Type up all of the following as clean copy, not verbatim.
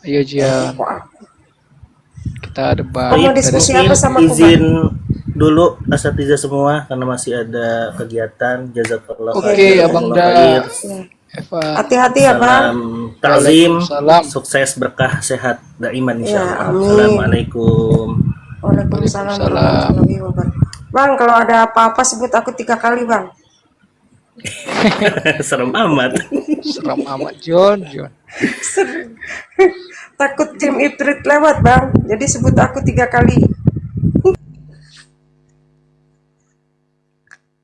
Ayo Jian, Kok aku? kita debat Kau mau dari diskusi segi. apa sama aku, Bang? Izin dulu asatidzah semua karena masih ada kegiatan. Jazakallah Oke, Oke, khair, oke. Abang jazakallah Da, khair. Ya. Evan. Hati-hati ya, Bang. Salam takzim, Waalaikumsalam. sukses berkah sehat daiman Ya, insyaallah. amin. Assalamualaikum. Waalaikumsalam Waalaikumsalam. warahmatullahi wabarakatuh. Bang, kalau ada apa-apa sebut aku 3 kali, Bang. Serem amat. Seram amat John. Takut tim Iprit lewat, Bang. Jadi sebut aku 3 kali.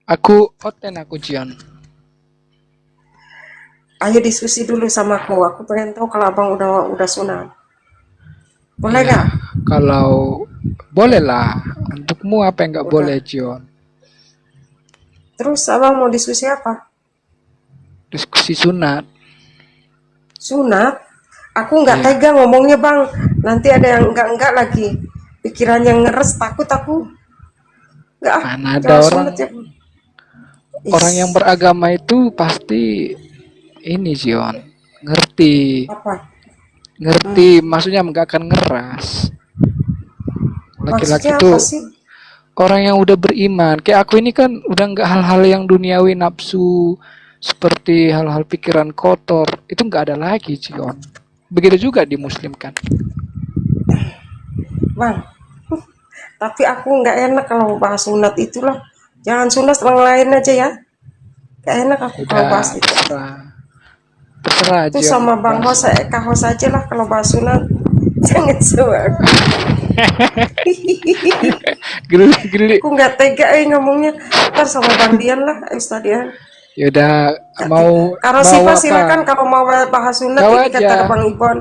Aku oten aku Jian. Ayo diskusi dulu sama aku. Aku pengen tahu kalau Abang udah sunat. Boleh Ya, nggak? kalau boleh lah. Untukmu apa yang nggak Udah. boleh John? Terus Abang mau diskusi apa? Diskusi sunat. Sunat? Aku nggak Iya. tega ngomongnya, Bang. Nanti ada yang enggak lagi. Pikiran yang ngeres, takut aku. Nggak ah. Mana ada Jangan orang sunat ya. orang yang beragama itu pasti ini John. Ngerti. Apa? Maksudnya nggak akan ngeras. Laki-laki Maksudnya tuh apa sih? orang yang udah beriman. Kayak aku ini kan udah nggak hal-hal yang duniawi nafsu seperti hal-hal pikiran kotor itu nggak ada lagi John. Begitu juga di Muslim kan. Bang, tapi aku nggak enak kalau bahas sunat itulah. Jangan sunat orang lain aja ya. Nggak enak aku kalau Udah bahas itu. terserah Itu John. sama Bang Hos, Kak Hos aja lah kalau bahas sunat. Jangan sama aku. Geli. Aku nggak tega ngomongnya. Ntar sama Bang Dian lah, Ustaz Dian. Yaudah mau Kalau mau Siva apa? silakan kalau mau bahas sunat Kau ini kata aja. Bang Ibon.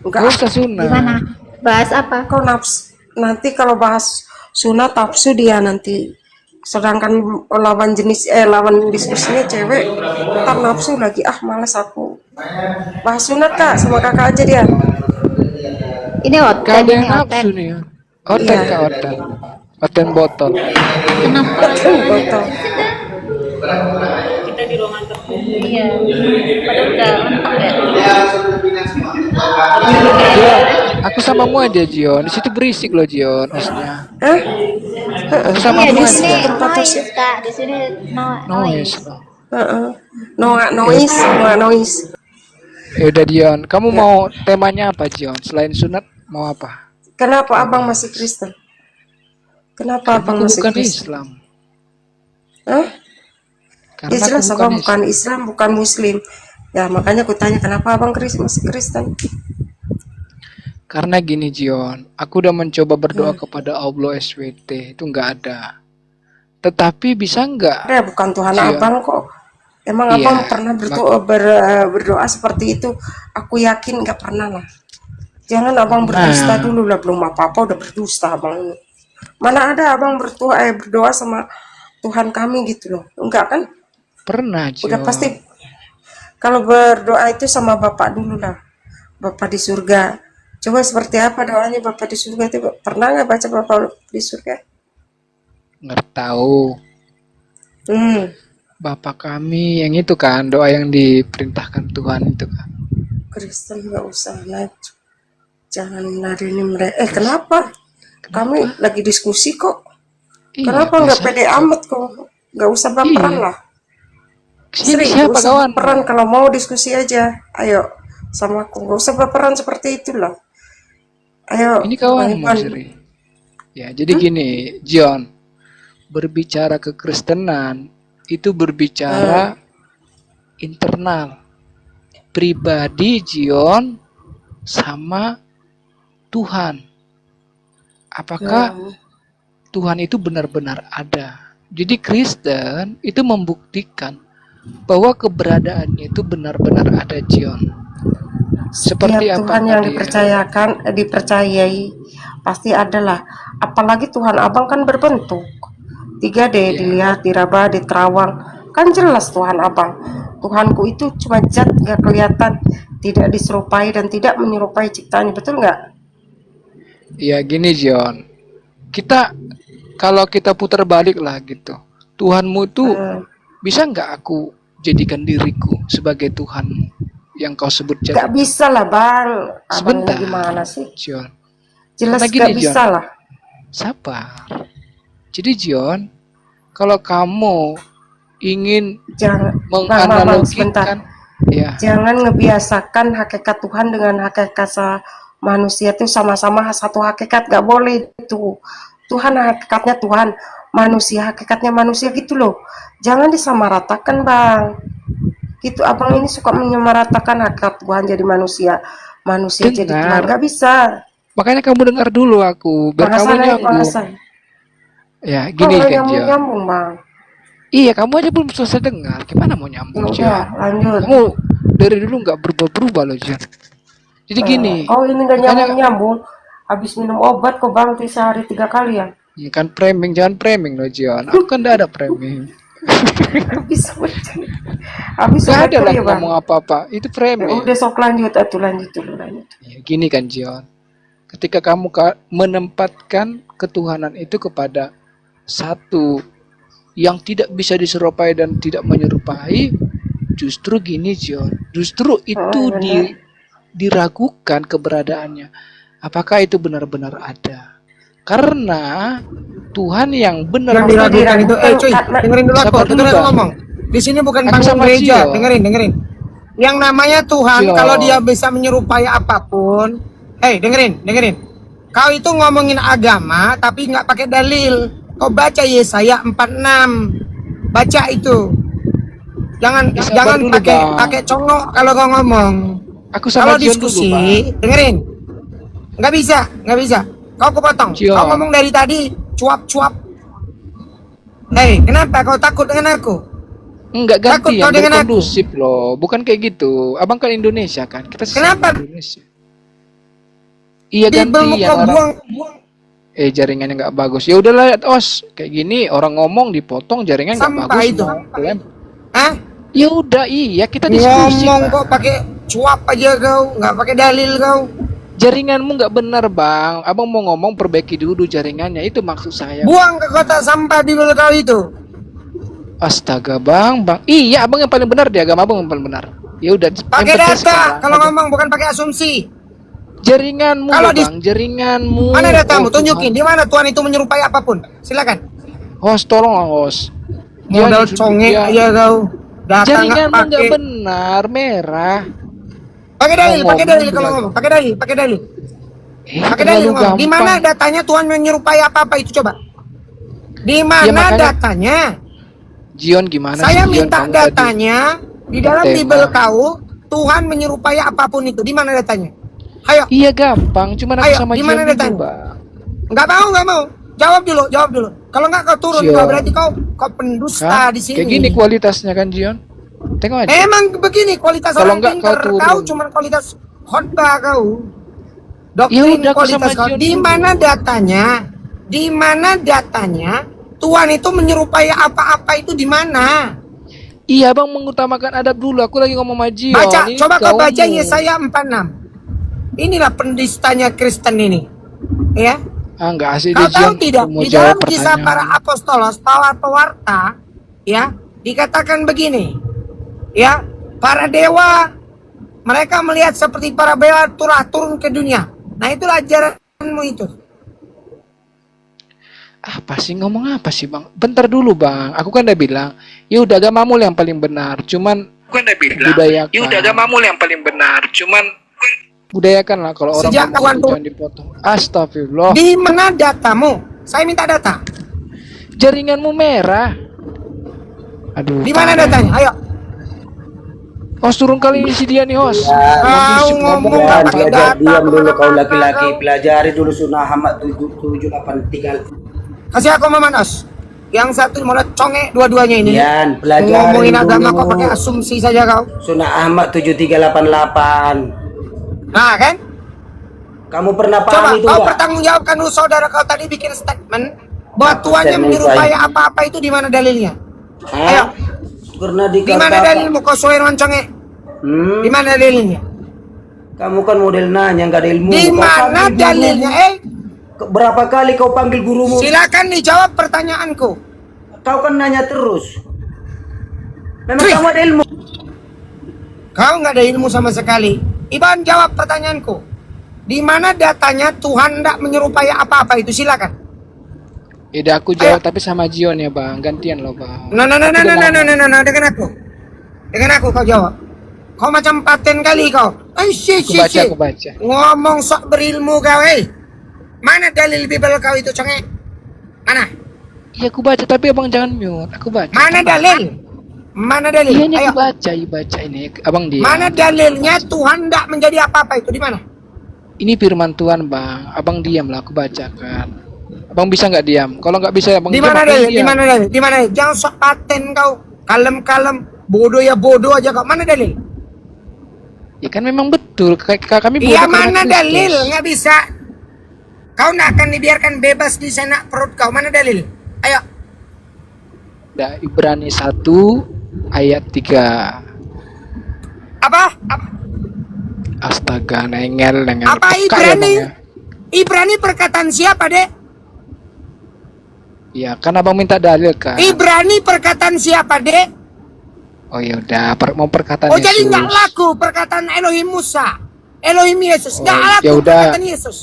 Gak Enggak, usah sunat. Gimana? Bahas apa? kau nafsu. Nanti kalau bahas sunat nafsu dia nanti. Sedangkan lawan diskusinya cewek, ntar nafsu lagi. Ah, males aku. Bahas sunat Kak, sama kakak aja dia. Ini Gak oten, ada ini yang nafsu oten. nih. Oten Iya. Kak oten. Oten botol. Kenapa? Botol. Kita di ruangan tertutup. Iya. Padahal udah mentok ya. Jion, aku samamu aja Jion. Di situ berisik loh Jion hostnya. Hah? Aku sama Iya, kamu di aja. sini Tempat noise, terus. Kak. Di sini Noise. noise. Heeh. Noise. Ya udah Jion, kamu mau temanya apa Jion? Selain sunat mau apa? Kenapa abang masih Kristen? Kenapa abang Aku masih bukan Kristen? Islam. Hah? Karena Ya aku jelas abang bukan bukan Islam, bukan Muslim. Ya makanya aku tanya kenapa abang masih Kristen? Karena gini Jion, aku udah mencoba berdoa kepada Allah SWT, itu nggak ada. Tetapi bisa nggak? Ada bukan Tuhan Jion? abang kok. Emang Iya, abang pernah berdoa seperti itu? Aku yakin nggak pernah lah. Jangan abang berdusta dulu lah, belum apa-apa udah berdusta abang ini. Mana ada abang berdoa sama Tuhan kami gitu loh. Enggak kan? Pernah Udah Jion. pasti kalau berdoa itu sama Bapak dulu lah. Bapak di surga. Coba seperti apa doanya Bapak di surga itu? Pernah nggak baca Bapak di surga? Nggak tahu. Bapak kami yang itu kan, doa yang diperintahkan Tuhan itu kan. Kristen nggak usah naik. Jangan lari ini mereka. Kenapa? Kami lagi diskusi kok. Iya, Kenapa nggak biasa. pede amat kok? Nggak usah baperan Iya. lah. Sini Sri, siapa nggak usah kawan? baperan kalau mau diskusi aja. Ayo sama aku. Nggak usah baperan seperti itulah. Ayo. Ini kawan Bang Mas Ivan. Sri. Ya, jadi gini, John. Berbicara kekristenan itu berbicara internal. Pribadi John sama Tuhan. Apakah Tuhan itu benar-benar ada? Jadi Kristen itu membuktikan bahwa keberadaannya itu benar-benar ada John. Seperti Setiap apa Tuhan yang tadi? dipercayai pasti adalah. Apalagi Tuhan abang kan berbentuk 3D, Iya. dilihat, diraba, diterawang, kan jelas Tuhan abang. Tuhanku itu cuma zat nggak kelihatan, tidak diserupai dan tidak menyerupai ciptaannya, betul nggak? Ya gini John, kalau kita putar balik lah gitu, Tuhanmu itu bisa nggak aku jadikan diriku sebagai Tuhanmu? yang kau sebut Gak jadi. bisa lah bang. Abang Sebentar, gimana sih? John. Jelas Karena gini, gak John. bisa lah. Sabar. Jadi John, kalau kamu ingin Jangan, bang, sebentar. menganalogikan, ya, Jangan ngebiasakan hakikat Tuhan dengan hakikat manusia itu sama-sama satu hakikat. Gak boleh itu. Tuhan hakikatnya Tuhan, manusia hakikatnya manusia gitu loh. Jangan disamaratakan bang. Gitu abang ini suka menyamaratakan hakikat Tuhan jadi manusia, manusia jadi Tuhan. dengar. Gak bisa. Makanya kamu dengar dulu aku, biar kamu Bahasan aja nyambung. bahasan. Ya, Kok gini nggak kan, John. nyambung bang? Iya, kamu aja belum selesai dengar. Gimana mau nyambung, Ya John? udah lanjut. Kamu dari dulu nggak berubah-berubah loh, John. Jadi gini, Oh ini gak makanya nyambung. Habis minum obat kok bang sehari 3 kali ya? ya kan framing, jangan framing loh, John. Aku kan udah ada framing. Habis obat. Habis Gak obat ada lah ya bang. ngomong apa-apa. Itu Ya framing. udah sok lanjut atuh lanjut dulu lanjut. Ya, gini kan, John. Ketika kamu menempatkan ketuhanan itu kepada satu yang tidak bisa diserupai dan tidak menyerupai, justru gini, John. Justru itu benar. diragukan keberadaannya. Apakah itu benar-benar ada? Karena Tuhan yang benar Yang diragukan itu, cuy, dengerin dulu aku, Sabar dulu, dengerin aku Bang. ngomong. Di sini bukan Aku panggung sama gereja, Cio. dengerin. Yang namanya Tuhan, Cio. kalau dia bisa menyerupai apapun, dengerin. Kau itu ngomongin agama, tapi nggak pakai dalil. Kau baca Yesaya 46, baca itu. Jangan Ya, sabar jangan dulu, pakai Bang. pakai congok kalau kau ngomong. Aku sama Kalau John dulu, diskusi, Bang. dengerin. Nggak bisa. Kau kepotong. Cio. Kau ngomong dari tadi cuap-cuap. Kenapa kau takut dengan aku? Enggak, Takut ganti kau yang dengan aku? berkondusif loh. Bukan kayak gitu. Abang kan Indonesia kan. Kita sesama Kenapa? Indonesia. Iya, Bibelmu ganti yang kau orang buang. jaringannya nggak bagus. Ya udahlah, os kayak gini orang ngomong dipotong jaringan nggak Sampah bagus. itu. Hah? Ya udah, iya kita diskusi. Ngomong Bang. kok pakai cuap aja kau, nggak pakai dalil kau. Jaringanmu nggak benar, Bang. Abang mau ngomong perbaiki dulu jaringannya. Itu maksud saya. Buang ke kotak sampah bibel kau itu. Astaga, Bang. Iya, Abang yang paling benar di agama Abang yang paling benar. Ya udah, Pakai yang penting data sekarang kalau ada ngomong, bukan pakai asumsi. jaringanmu, Kalau loh, Bang. Jaringanmu. Mana datamu? Oh, Tunjukin di mana Tuhan itu menyerupai apapun. Silakan. Host, tolong host. Modal conge aja kau. Data nggak Jaringanmu nggak pakai. benar, merah. Pakai dalil Ngomong kalau bilang. ngomong. Pakai dalil. Pakai dalil Terlalu ngomong. Di gampang. mana datanya Tuhan menyerupai apa-apa itu coba? Di mana makanya- datanya? Jion gimana Saya sih, Jion? minta Kamu datanya di dalam tema. Bibel kau, Tuhan menyerupai apapun itu. Di mana datanya? Ayo, Iya gampang, cuman aku Ayo, sama di Jion mana dulu, datanya? Bang. nggak mau. Jawab dulu. Kalau nggak kau turun, Sio. kau berarti kau pendusta Hah? di sini. Kayak gini kualitasnya kan, Jion? Tengok aja. Emang begini kualitas Kalau orang nggak pintar. kau turun. Kau cuma kualitas khotbah kau. Ya Doktrin udah, aku kualitas sama kau. Jion Di dulu. mana datanya? Di mana datanya? Tuhan itu menyerupai apa-apa itu di mana? Iya, Bang, mengutamakan adab dulu. Aku lagi ngomong sama Jion. Baca, Ini coba kau baca kamu. Yesaya 46. Inilah pendistanya Kristen ini. Ya. Ah, nggak asik Kau deh, tahu Jion. tidak? Aku mau Di jawab dalam kisah pertanyaan. para apostolos, para pewarta, ya, dikatakan begini. Ya, para dewa mereka melihat seperti para dewa turun ke dunia. Nah, itulah ajaranmu itu. Apa sih, ngomong apa sih, Bang? Bentar dulu, Bang. Aku kan udah bilang, ya udah agamamu yang paling benar. Cuman budayakan. Ya udah agamamu yang paling benar. Cuman budayakan lah kalau orang Sejak ngomong kawan jangan dipotong. Astagfirullah. Di mana datamu? Saya minta data. Jaringanmu merah. Aduh. Di mana parah. datanya? Ayo. Host, turun kali ini si dia nih, host. Kau ngomong nggak pakai data. Diam dulu kau kemana-mana laki-laki, kau. pelajari dulu sunnah Ahmad 783. Kasih aku Manos. Yang satu mulai conge dua-duanya ini. Dian, pelajari Ngomongin agama dulu. kok pakai asumsi saja kau. Sunnah Ahmad 7388. Nah kan? Kamu pernah Coba paham itu kau enggak? pertanggungjawabkan dulu saudara kau tadi bikin statement bahwa Tuhan yang statement menyerupai saya? apa-apa itu di mana dalilnya? Ayo, Hah? Pernah di mana dikata dalilmu kau Soeirwan conge? Di mana dalilnya? Kamu kan model nanya nggak ada ilmu. Di Kau mana panggil dalilnya? gurumu. Berapa kali kau panggil gurumu? Silakan dijawab pertanyaanku. Kau kan nanya terus. Memang Wih. kamu ada ilmu. Kau nggak ada ilmu sama sekali. Iban jawab pertanyaanku. Di mana datanya Tuhan tidak menyerupai apa-apa itu? Silakan. Ida aku jawab tapi sama Jion ya bang, gantian loh bang. Nah, dengan aku. Dengan aku kau jawab. Kau macam paten kali kau. Aku baca. Ngomong sok berilmu kau, Mana dalil Bible kau itu, cengek? Mana? Iya aku baca tapi abang jangan mute. Aku baca. Mana dalil? Mana dalil? Iya ini Ayo. aku baca ini. Abang dia. Mana dalilnya Tuhan tidak menjadi apa-apa itu di mana? Ini firman Tuhan bang. Abang diam lah, aku bacakan. Abang bisa nggak diam? Kalau nggak bisa abang Di diam. mana Abang dalil? diam. Di mana dalil? Di mana? Jangan sok paten kau. Kalem-kalem. Bodoh ya bodoh aja kau. Mana dalil? Ya kan memang betul. Kami bodoh Iya karena mana Kristus. dalil? Nggak bisa. Kau nggak akan dibiarkan bebas di sana perut kau. Mana dalil? Ayo. Ada Ibrani 1 ayat 3. Apa? Astaga, nengel. Apa Peka ya, Ibrani? Bang, ya? Ibrani perkataan siapa, Dek? Ya, kan abang minta dalil kan. Ibrani perkataan siapa, Dek? Oh ya udah, mau perkataan Oh, Yesus. jadi nggak laku perkataan Elohim Musa, Elohim Yesus. Nggak Oh, laku ya udah. perkataan Yesus.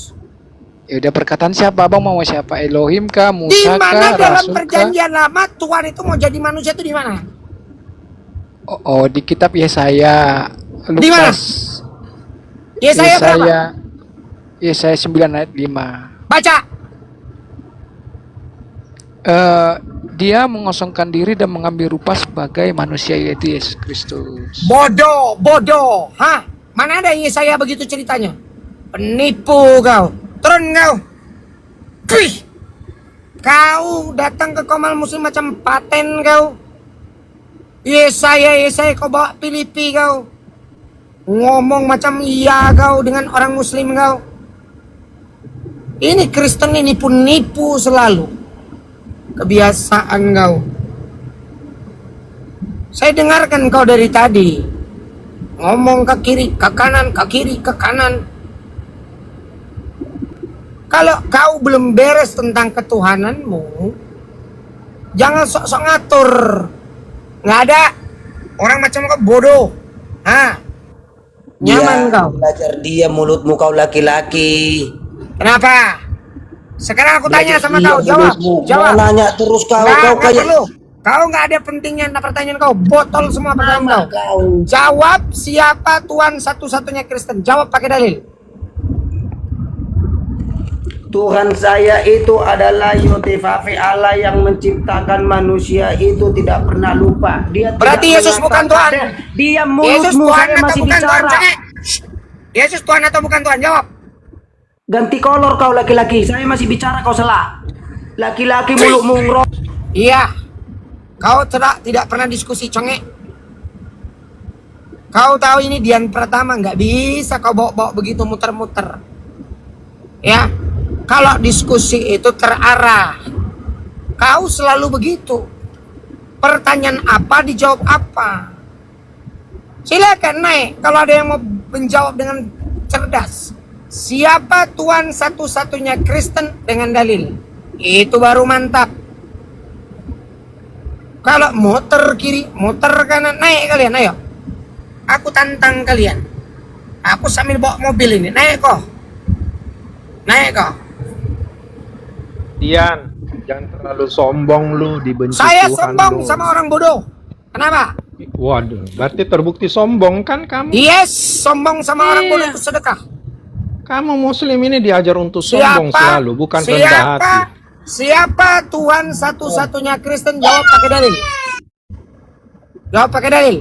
Ya udah, perkataan siapa abang mau siapa? Elohim kah, Di Musa mana kah, dalam Rasul kah? perjanjian lama Tuhan itu mau jadi manusia itu di mana? Oh, di kitab Yesaya, Di mana? Lukas. Yesaya berapa? Yesaya 9 ayat 5. Baca. Dia mengosongkan diri dan mengambil rupa sebagai manusia, yaitu Yesus Kristus. Bodoh. Hah? Mana ada Yesaya begitu ceritanya? Penipu kau. Turun kau. Kuih. Kau datang ke Komal Muslim macam paten kau. Yesaya kau bawa Filipi kau. Ngomong macam iya kau dengan orang Muslim kau. Ini Kristen ini pun nipu selalu. Kebiasaan kau. Saya dengarkan kau dari tadi. Ngomong ke kiri, ke kanan, ke kiri, ke kanan. Kalau kau belum beres tentang ketuhananmu, jangan sok-sok ngatur. Nggak ada. Orang macam kau bodoh. Hah? Nyaman kau. Belajar dia mulutmu kau laki-laki. Kenapa? Sekarang aku tanya sama Belajar kau, dia jawab. mulutmu. Jawab. Mau nanya terus kau Nggak kayak perlu. Kau nggak ada pentingnya pertanyaan kau. Botol semua pertanyaan kau. kau. Jawab siapa Tuhan satu-satunya Kristen. Jawab pakai dalil. Tuhan saya itu adalah Yotefafe, Allah yang menciptakan manusia itu tidak pernah lupa. Dia Berarti tidak Yesus bukan Tuhan. Dia Yesus mulutmu Tuhan saya atau masih bukan Tuhan? bicara. Cengek. Yesus Tuhan atau bukan Tuhan? Jawab. Ganti kolor kau laki-laki. Saya masih bicara kau salah. Laki-laki mulutmu ngerok. Iya. Kau tidak pernah diskusi, cengek. Kau tahu ini Dian pertama, nggak bisa kau bawa-bawa begitu muter-muter. Ya. Kalau diskusi itu terarah. Kau selalu begitu. Pertanyaan apa dijawab apa. Silakan naik kalau ada yang mau menjawab dengan cerdas. Siapa Tuhan satu-satunya Kristen dengan dalil? Itu baru mantap. Kalau muter kiri, muter kanan, naik kalian, ayo. Aku tantang kalian. Aku sambil bawa mobil ini, naik kok. Naik kok. Dian, jangan terlalu sombong lu, dibenci Saya Tuhan sombong lu. sama orang bodoh. Kenapa? Waduh, berarti terbukti sombong kan kamu? Yes, sombong sama orang Iya. bodoh itu sedekah. Kamu muslim ini diajar untuk sombong selalu, bukan rendah hati. Siapa Tuhan satu-satunya Kristen? Jawab pakai dalil. Jawab pakai dalil.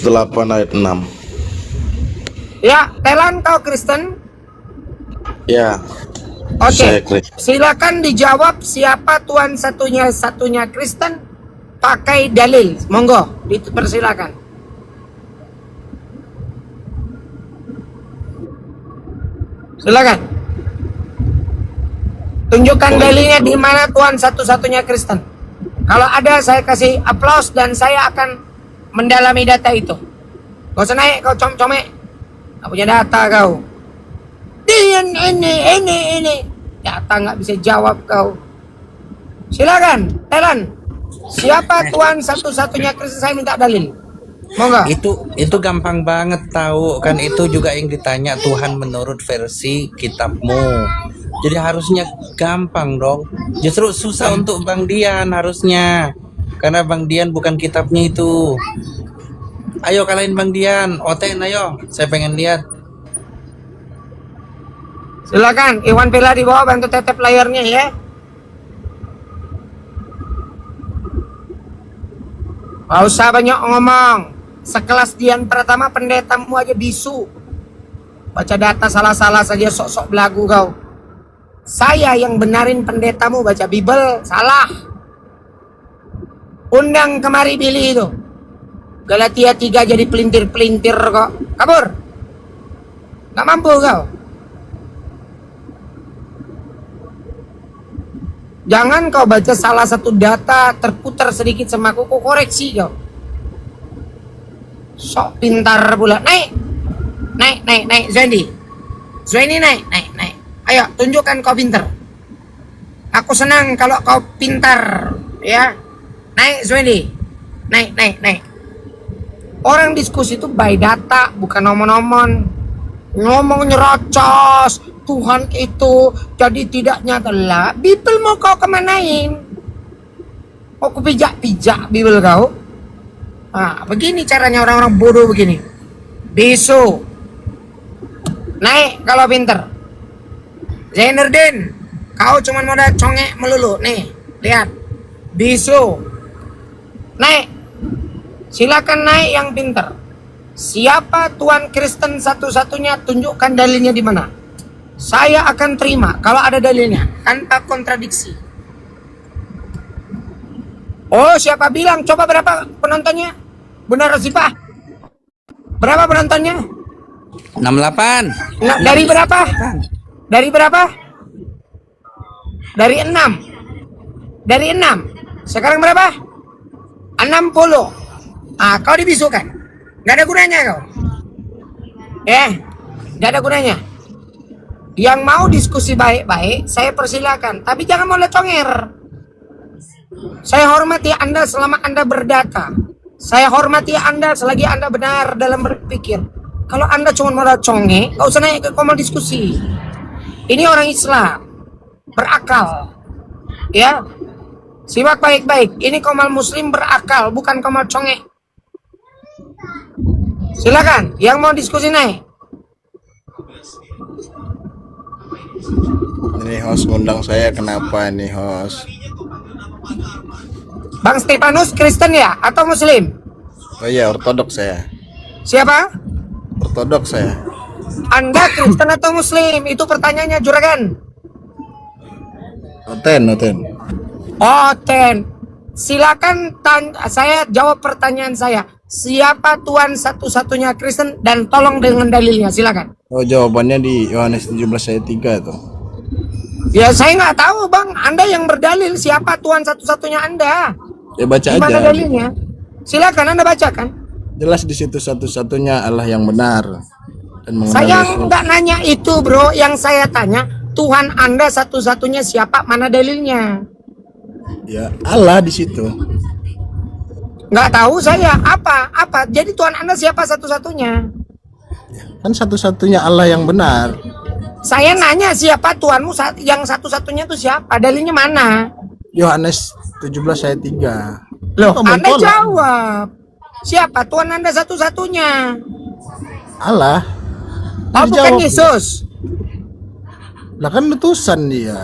8 ayat 6. Ya, Telan kau Kristen? Ya. Oke. Saya Kristen. Silakan dijawab siapa Tuhan satunya Kristen pakai dalil. Monggo, dipersilakan. Silakan. Tunjukkan dalilnya di mana Tuhan satu-satunya Kristen. Kalau ada saya kasih aplaus dan saya akan mendalami data itu. Gak usah naik kau com-comek. Gak punya data kau. Ini. Data nggak bisa jawab kau. Silakan, Telan. Siapa Tuhan satu-satunya Kristen? Saya minta dalil. Mau nggak? Itu gampang banget tahu kan, itu juga yang ditanya Tuhan menurut versi kitabmu. Jadi harusnya gampang dong. Justru susah untuk Bang Dian harusnya. Karena Bang Dian bukan kitabnya itu. Ayo kalahin Bang Dian, Oten ayo. Saya pengen lihat. Silakan, Iwan Villa di bawah bantu tetep layarnya ya. Gak usah banyak ngomong. Sekelas Dian Pratama pendetamu aja bisu. Baca data salah-salah saja sok-sok belagu kau. Saya yang benarin pendetamu baca Bible salah. Undang kemari Billy itu. Galatia 3 jadi pelintir-pelintir kok. Kabur. Gak mampu kau. Jangan kau baca salah satu data terputar sedikit sama aku, kau koreksi kau. Sok pintar pula. Naik. Zwendi naik. Ayo tunjukkan kau pintar. Aku senang kalau kau pintar, ya. Naik Zwendi. Naik. Orang diskusi itu by data, bukan omon-omon. Ngomong nyerocos. Tuhan itu jadi tidak nyata lah. Bible mau kau kemanain? Mau ku pijak-pijak Bible kau? Nah, begini caranya orang-orang bodoh begini. Bisu. Naik kalau pinter. Zainuddin, kau cuma modal congek melulu. Nih, lihat. Bisu. Naik. Silakan naik yang pinter. Siapa Tuhan Kristen satu-satunya? Tunjukkan dalilnya di mana. Saya akan terima kalau ada dalilnya tanpa kontradiksi. Oh, siapa bilang? Coba berapa penontonnya? Benar Sifah? Berapa penontonnya? 68. Nah, dari berapa? Dari berapa? Dari 6. Dari 6. Sekarang berapa? 60. Ah, kau dibisukan. Gak ada gunanya kau. Gak ada gunanya. Yang mau diskusi baik-baik, saya persilakan. Tapi jangan mulai conger. Saya hormati Anda selama Anda berdata. Saya hormati Anda selagi Anda benar dalam berpikir. Kalau Anda cuma modal conge, gak usah naik ke komal diskusi. Ini orang Islam. Berakal. Ya. Simak baik-baik. Ini komal muslim berakal, bukan komal conge. Silakan, yang mau diskusi naik. Ini host ngundang saya, kenapa nih host? Bang Stefanus Kristen ya atau Muslim? Oh iya, ortodoks saya. Siapa? Ortodoks saya. Anda Kristen atau Muslim? Itu pertanyaannya juragan. Oten. Oten. Silakan saya jawab pertanyaan saya. Siapa Tuhan satu-satunya Kristen dan tolong dengan dalilnya, silakan. Oh, jawabannya di Yohanes 17 ayat 3 tuh. Ya saya nggak tahu bang, Anda yang berdalil siapa Tuhan satu-satunya Anda. Ya baca Gimana aja. dalilnya? Silakan Anda bacakan. Jelas di situ satu-satunya Allah yang benar. Dan Saya nggak nanya itu bro, yang saya tanya Tuhan Anda satu-satunya siapa, mana dalilnya? Ya Allah di situ. Nggak tahu saya apa. Jadi Tuhan Anda siapa satu-satunya? Kan satu-satunya Allah yang benar. Saya nanya siapa Tuhanmu yang satu-satunya itu siapa? Dalilnya mana? Yohanes 17 ayat 3. Loh, Kamu Anda tolak. jawab. Siapa Tuhan Anda satu-satunya? Allah. Oh, bukan Dijawab. Yesus. Lah kan letusan dia.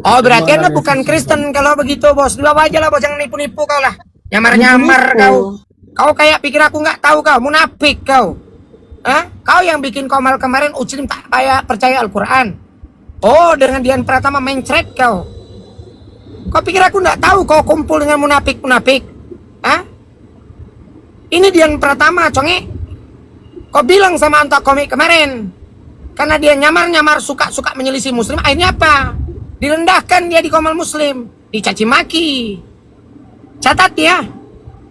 Oh, berarti Anda bukan Kristen kalau begitu, Bos. Di bawah aja lah, Bos. Jangan nipu-nipu kau lah. Nyamar-nyamar kau. Kau kayak pikir aku nggak tahu kau. Munafik kau. Hah? Kau yang bikin komal kemarin Uclim tak percaya Al-Quran. Oh, dengan Dian Pratama mencret kau. Kau pikir aku nggak tahu kau kumpul dengan munafik-munafik? Hah? Ini Dian Pratama, conge. Kau bilang sama Anto Komik kemarin. Karena dia nyamar-nyamar suka-suka menyelisih muslim. Akhirnya apa? Direndahkan dia di komal muslim. Dicaci maki. Catat ya.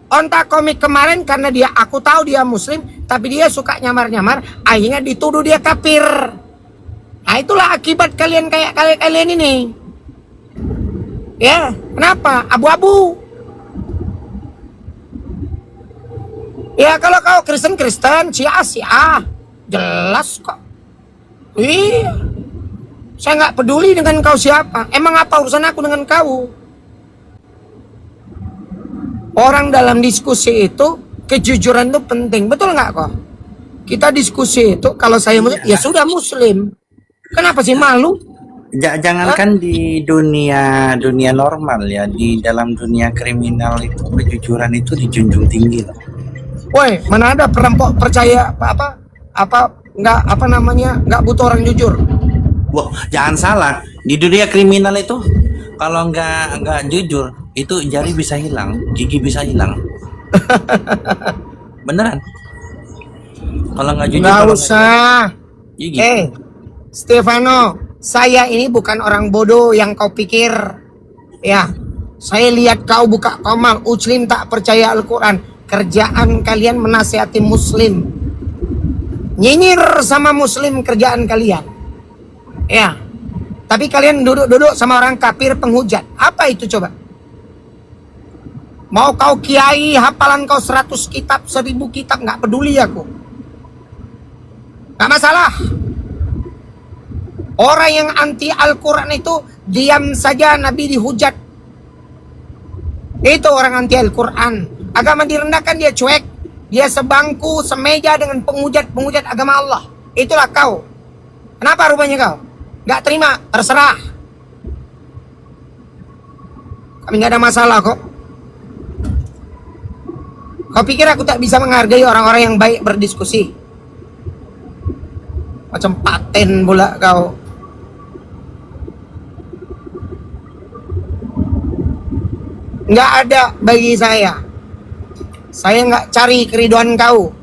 Onta Komik kemarin karena aku tahu dia muslim, tapi dia suka nyamar-nyamar, akhirnya dituduh dia kafir. Nah itulah akibat kalian kayak kalian ini. Ya, kenapa? Abu-abu. Ya kalau kau Kristen, Syiah, jelas kok. Iya, saya nggak peduli dengan kau siapa. Emang apa urusan aku dengan kau? Orang dalam diskusi itu kejujuran itu penting, betul nggak kok? Kita diskusi itu kalau saya muslim, ya sudah muslim. Kenapa sih malu? Jangankan di dunia normal ya, di dalam dunia kriminal itu kejujuran itu dijunjung tinggi loh. Woi, mana ada perampok percaya nggak butuh orang jujur. Wah, jangan salah, di dunia kriminal itu kalau nggak jujur itu jari bisa hilang, gigi bisa hilang. Beneran? Kalau nggak jujur, Nggak usah. gigi. Stefano, saya ini bukan orang bodoh yang kau pikir. Ya, saya lihat kau buka komal, Muslim tak percaya Al-Quran. Kerjaan kalian menasihati Muslim. Nyinyir sama Muslim kerjaan kalian. Ya, tapi kalian duduk-duduk sama orang kafir penghujat. Apa itu coba? Mau kau kiai, hafalan kau 100 kitab, 1000 kitab, nggak peduli aku. Nggak masalah. Orang yang anti Al-Quran itu diam saja, Nabi dihujat. Itu orang anti Al-Quran. Agama direndahkan, dia cuek. Dia sebangku, semeja dengan penghujat agama Allah. Itulah kau. Kenapa rupanya kau? Nggak terima, terserah. Kami nggak ada masalah kok. Kau pikir aku tak bisa menghargai orang-orang yang baik berdiskusi? Macam paten pula kau. Nggak ada bagi saya. Saya nggak cari keriduan kau.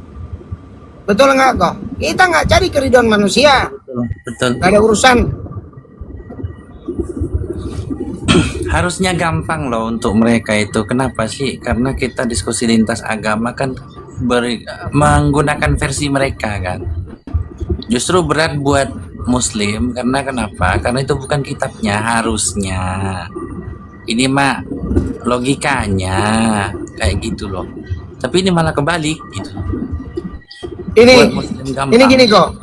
Betul nggak kau? Kita nggak cari keriduan manusia. Betul. Nggak ada urusan. Harusnya gampang loh untuk mereka itu. Kenapa sih? Karena kita diskusi lintas agama kan menggunakan versi mereka kan. Justru berat buat Muslim karena kenapa? Karena itu bukan kitabnya harusnya. Ini mah logikanya kayak gitu loh. Tapi ini malah kebalik gitu. Ini gini kok.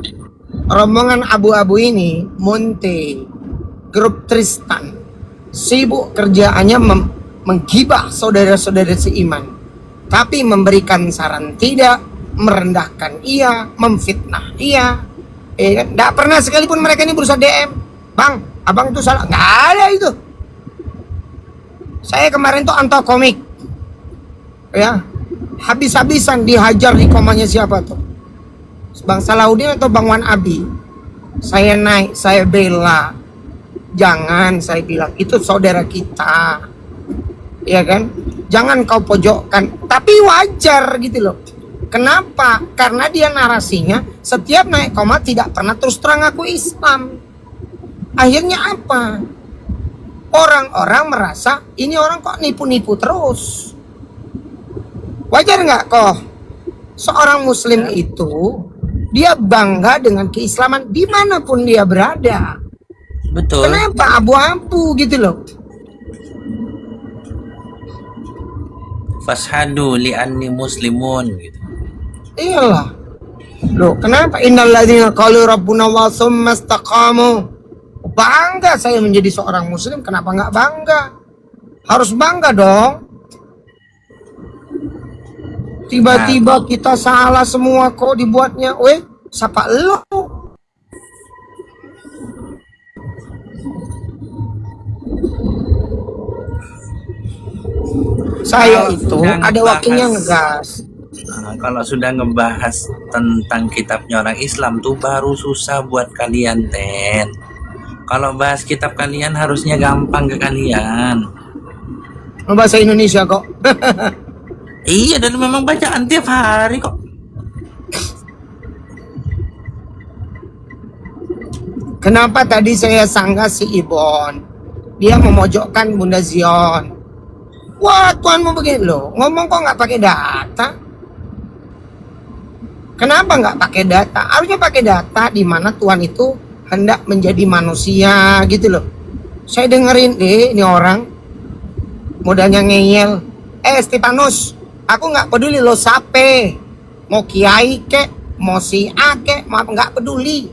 Rombongan abu-abu ini, Monte, grup Tristan, sibuk kerjaannya menggibah saudara-saudara seiman. Tapi memberikan saran tidak, merendahkan iya, memfitnah iya. Nggak pernah sekalipun mereka ini berusaha DM. Bang, abang itu salah. Nggak ada itu. Saya kemarin tuh anto komik. Ya, habis-habisan dihajar di komanya siapa tuh? Bang Salahuddin atau Bang Wan Abi. Saya naik, saya bela. Jangan, saya bilang, itu saudara kita. Ya kan? Jangan kau pojokkan. Tapi wajar gitu loh. Kenapa? Karena dia narasinya setiap naik koma tidak pernah terus terang aku Islam. Akhirnya apa? Orang-orang merasa ini orang kok nipu-nipu terus. Wajar nggak kok? Seorang Muslim itu dia bangga dengan keislaman dimanapun dia berada. Betul. Kenapa abu-abu gitu loh? Fashadu li'anni muslimun gitu. Iyalah. Loh, kenapa innalladzina qalu rabbuna Allah tsumma istaqamu? Bangga saya menjadi seorang muslim, kenapa nggak bangga? Harus bangga dong. Tiba-tiba kita salah semua kok dibuatnya. Weh, siapa lo? Saya itu ada waktunya ngegas. Kalau sudah ngebahas tentang kitabnya orang Islam tuh baru susah buat kalian, Ten. Kalau bahas kitab kalian harusnya gampang ke kalian. Bahasa Indonesia kok. Iya, dan memang bacaan tiap hari kok. Kenapa tadi saya sanggah si Ibon? Dia memojokkan Bunda Zion. Wah, Tuhan mau begini loh. Ngomong kok nggak pakai data? Kenapa nggak pakai data? Harusnya pakai data di mana Tuhan itu hendak menjadi manusia gitu loh. Saya dengerin deh ini orang modalnya ngeyel. Stefanus, aku nggak peduli lo sape. Mau kiai kek, mau si A kek, mau nggak peduli.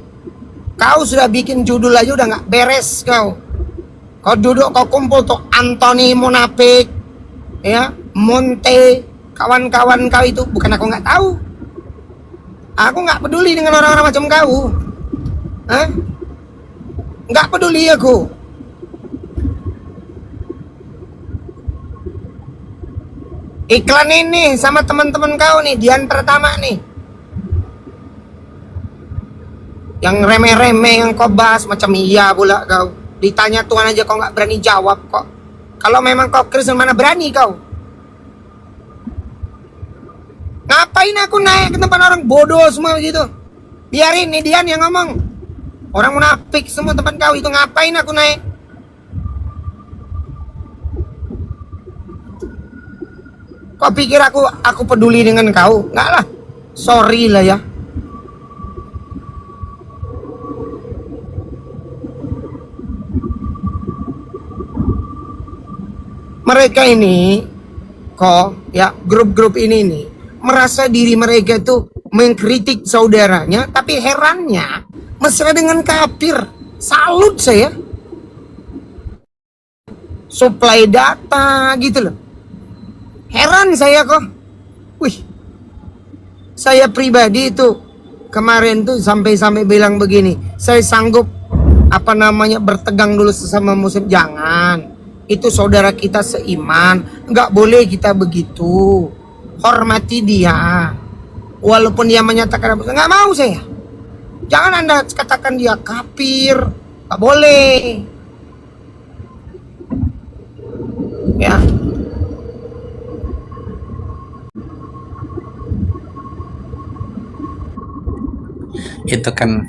Kau sudah bikin judul aja udah nggak beres kau. Kau duduk, kau kumpul tuh Anthony Munafik, ya, Monte, kawan-kawan kau itu. Bukan aku nggak tahu. Aku nggak peduli dengan orang-orang macam kau. Nggak peduli aku. Iklan ini sama teman-teman kau nih, Dian Pertama nih. Yang remeh-remeh yang kau bahas macam iya pula kau. Ditanya Tuhan aja kau nggak berani jawab kok. Kalau memang kau Kristen mana berani kau? Ngapain aku naik ke tempat orang bodoh semua gitu? Biarin nih Dian yang ngomong. Orang munafik semua tempat kau itu, ngapain aku naik? Kau pikir aku peduli dengan kau? Enggak lah. Sorry lah ya. Mereka ini kok ya, grup-grup ini nih merasa diri mereka itu mengkritik saudaranya, tapi herannya mesra dengan kafir. Salut saya. Supply data gitu loh. Heran saya kok. Wih. Saya pribadi itu kemarin tuh sampai bilang begini, saya sanggup bertegang dulu sesama muslim. Jangan. Itu saudara kita seiman, nggak boleh kita begitu. Hormati dia. Walaupun dia menyatakan nggak mau saya. Jangan Anda katakan dia kafir, nggak boleh. Ya. Itu kan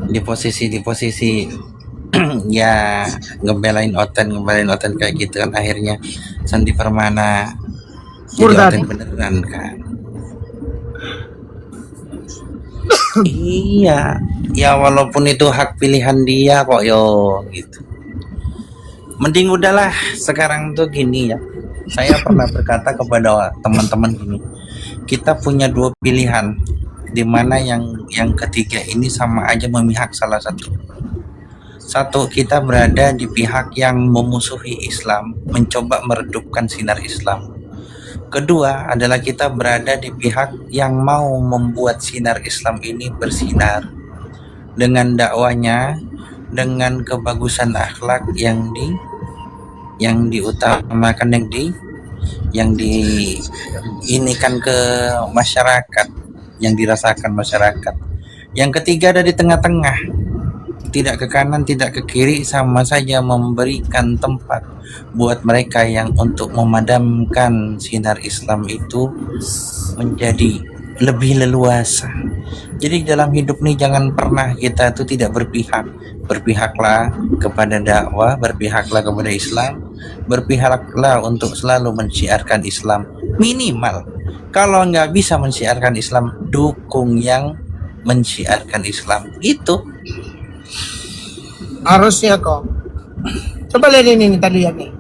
di posisi ya ngebelain Oten kayak gitu kan, akhirnya Sandi Permana jadi Oten beneran kan. Iya, ya walaupun itu hak pilihan dia kok yo gitu. Mending udahlah sekarang tuh gini ya. Saya pernah berkata kepada teman-teman gini, kita punya dua pilihan, dimana yang ketiga ini sama aja memihak salah satu. Satu, kita berada di pihak yang memusuhi Islam, mencoba meredupkan sinar Islam. Kedua adalah kita berada di pihak yang mau membuat sinar Islam ini bersinar dengan dakwanya, dengan kebagusan akhlak yang diutamakan, yang diinikan ke masyarakat, yang dirasakan masyarakat. Yang ketiga ada di tengah-tengah, tidak ke kanan, tidak ke kiri, sama saja memberikan tempat buat mereka yang untuk memadamkan sinar Islam itu menjadi lebih leluasa. Jadi dalam hidup ini jangan pernah kita itu tidak berpihak. Berpihaklah kepada dakwah, berpihaklah kepada Islam, berpihaklah untuk selalu mensiarkan Islam. Minimal, kalau nggak bisa mensiarkan Islam, dukung yang mensiarkan Islam. Itu harusnya kok. Coba lihat ini tadi, lihat nih.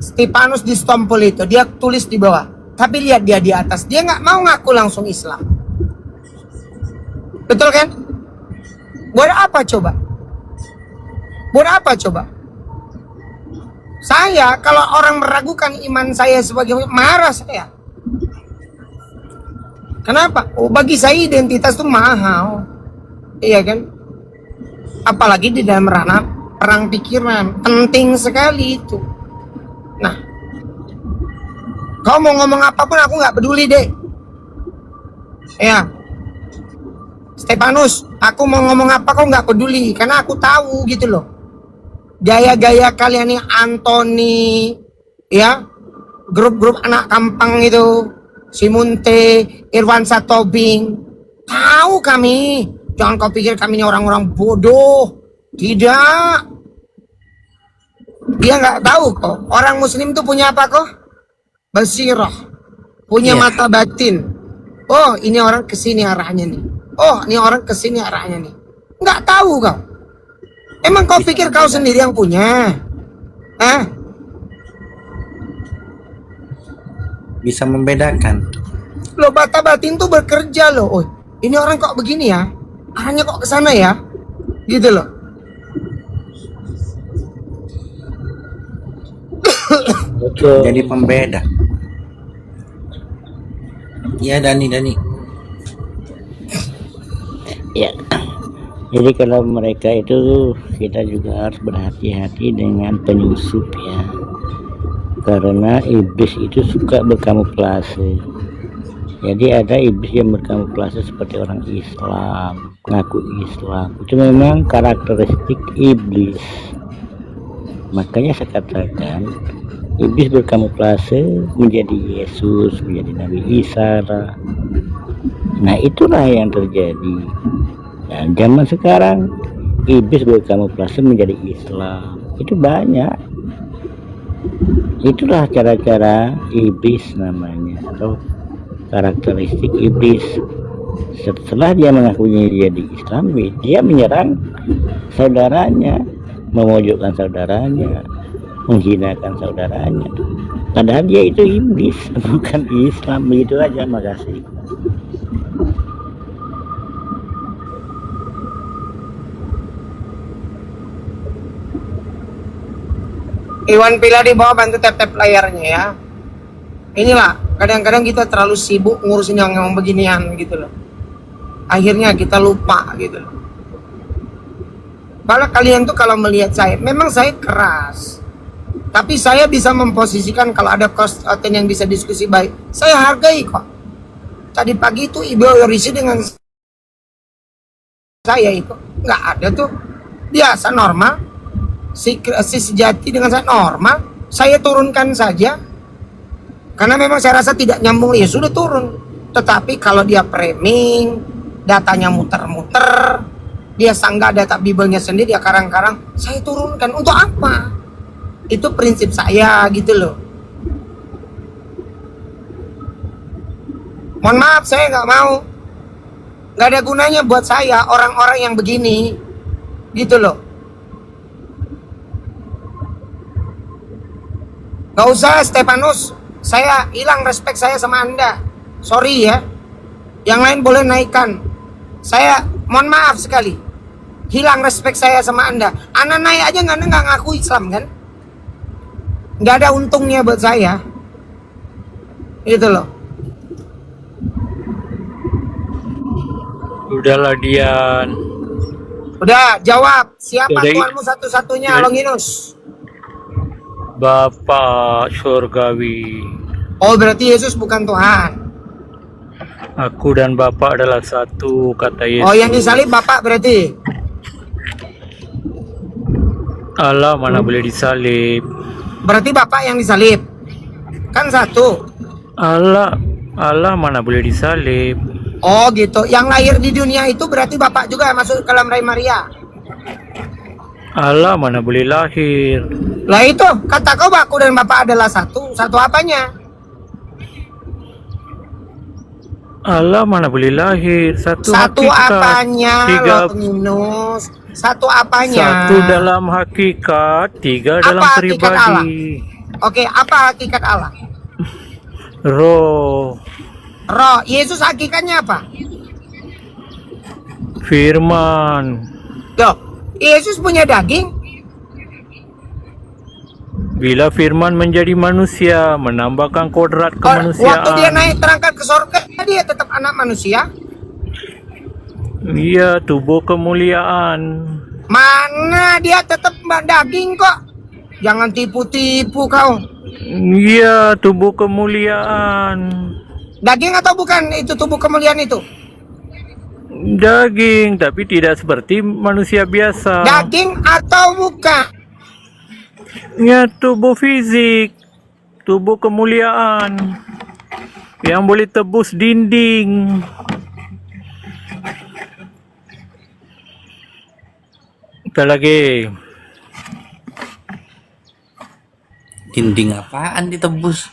Stefanus di Stompol itu dia tulis di bawah, tapi lihat dia di atas, dia nggak mau ngaku langsung Islam. Betul kan? Buat apa coba? Saya kalau orang meragukan iman saya sebagai marah saya. Kenapa? Oh, bagi saya identitas itu mahal. Iya kan? Apalagi di dalam ranah perang pikiran, penting sekali itu. Nah, kau mau ngomong apapun aku nggak peduli deh. Ya, Stefanus, aku mau ngomong apa kau nggak peduli, karena aku tahu gitu loh. Gaya-gaya kalian nih, Anthony, ya, grup-grup anak kampang itu, si Munte, Irwan Satobing, tahu kami. Jangan kau pikir kami ini orang-orang bodoh. Tidak. Dia nggak tahu kok. Orang muslim itu punya apa kok? Basirah. Punya mata batin. Oh, ini orang kesini arahnya nih. Oh, ini orang kesini arahnya nih. Nggak tahu kau. Emang kau pikir kau sendiri yang punya? Bisa membedakan. loh, bata batin tuh bekerja loh. Oh, ini orang kok begini ya? Arahnya kok ke sana ya? Gitu loh. Jadi pembeda. Ya Dani. Ya, jadi kalau mereka itu kita juga harus berhati-hati dengan penyusup ya, karena iblis itu suka berkamuflase. Jadi ada iblis yang berkamuflase seperti orang Islam, ngaku Islam. Itu memang karakteristik iblis. Makanya saya katakan iblis berkamuflase menjadi Yesus, menjadi Nabi Isa. Nah itulah yang terjadi. Dan zaman sekarang iblis berkamuflase menjadi Islam. Itu banyak. Itulah cara-cara iblis namanya, atau karakteristik iblis. Setelah dia mengakuinya jadi Islam, dia menyerang saudaranya, memojokkan saudaranya, menghinakan saudaranya. Padahal dia itu iblis, bukan Islam. Begitu aja, makasih. Iwan Pila di bawah, bantu tap-tap layarnya ya. Inilah, kadang-kadang kita terlalu sibuk ngurusin yang beginian gitu loh. Akhirnya kita lupa gitu loh. Malah kalian tuh kalau melihat saya, memang saya keras. Tapi saya bisa memposisikan kalau ada konten yang bisa diskusi baik. Saya hargai kok. Tadi pagi itu Ibu Yorisi dengan saya itu nggak ada tuh. Biasa normal. Si sejati dengan saya normal. Saya turunkan saja. Karena memang saya rasa tidak nyambung, ya sudah turun. Tetapi kalau dia framing, datanya muter-muter, dia sanggah data Bibelnya sendiri, dia karang-karang, saya turunkan. Untuk apa? Itu prinsip saya gitu loh. Mohon maaf, saya nggak mau. Nggak ada gunanya buat saya orang-orang yang begini, gitu loh. Nggak usah Stefanus, saya hilang respect saya sama Anda. Sorry ya. Yang lain boleh naikkan. Saya mohon maaf sekali. Hilang respect saya sama Anda. Anda naik aja nggak ngaku Islam kan? Nggak ada untungnya buat saya. Gitu loh. Udahlah Dian. Udah jawab. Siapa Jadi, Tuhanmu satu-satunya, Longinus? Bapak surgawi. Oh berarti Yesus bukan Tuhan. Aku dan Bapak adalah satu, kata Yesus. Oh yang disalib Bapak berarti. Allah mana boleh disalib. Berarti Bapak yang disalib. Kan satu. Allah mana boleh disalib. Oh gitu. Yang lahir di dunia itu berarti Bapak juga masuk ke dalam rahim Maria. Allah mana boleh lahir. Lah itu kata kau aku dan Bapak adalah satu. Satu apanya? Allah mana boleh lahir. Satu hakikat. Apanya? Tiga. Longinus. Satu apanya? Satu dalam hakikat, tiga dalam Apa hakikat Allah? pribadi. Oke, apa hakikat Allah? Roh, Roh. Yesus hakikatnya apa? firman. Loh, Yesus punya daging? Bila firman menjadi manusia, menambahkan kodrat kemanusiaan. Waktu dia naik terangkat ke surga, dia tetap anak manusia. Iya, tubuh kemuliaan. Mana dia tetap daging kok. Jangan tipu-tipu kau. Iya, tubuh kemuliaan. Daging atau bukan itu tubuh kemuliaan itu? Daging, tapi tidak seperti manusia biasa. Daging atau bukan? Ya, tubuh fisik, tubuh kemuliaan yang boleh tebus dinding. Apa lagi? Dinding apaan ditebus?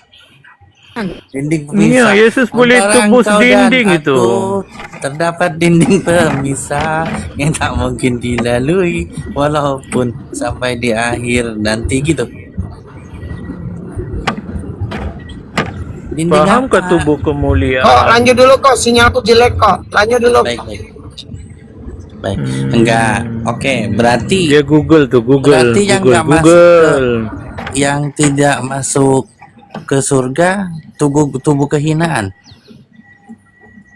Dinding Iya, pemisah. Yesus boleh Antara tebus engkau dan dinding aku itu. terdapat dinding pemisah yang tak mungkin dilalui walaupun sampai di akhir nanti gitu. Dinding Paham ke apa? tubuh kemuliaan? Kok lanjut dulu kok, sinyalku jelek kok. Lanjut dulu. Baik, baik. Baik. Enggak. Oke, berarti Dia Google tuh, Google. berarti yang Google, nggak masuk Google. yang tidak masuk ke surga tubuh kehinaan.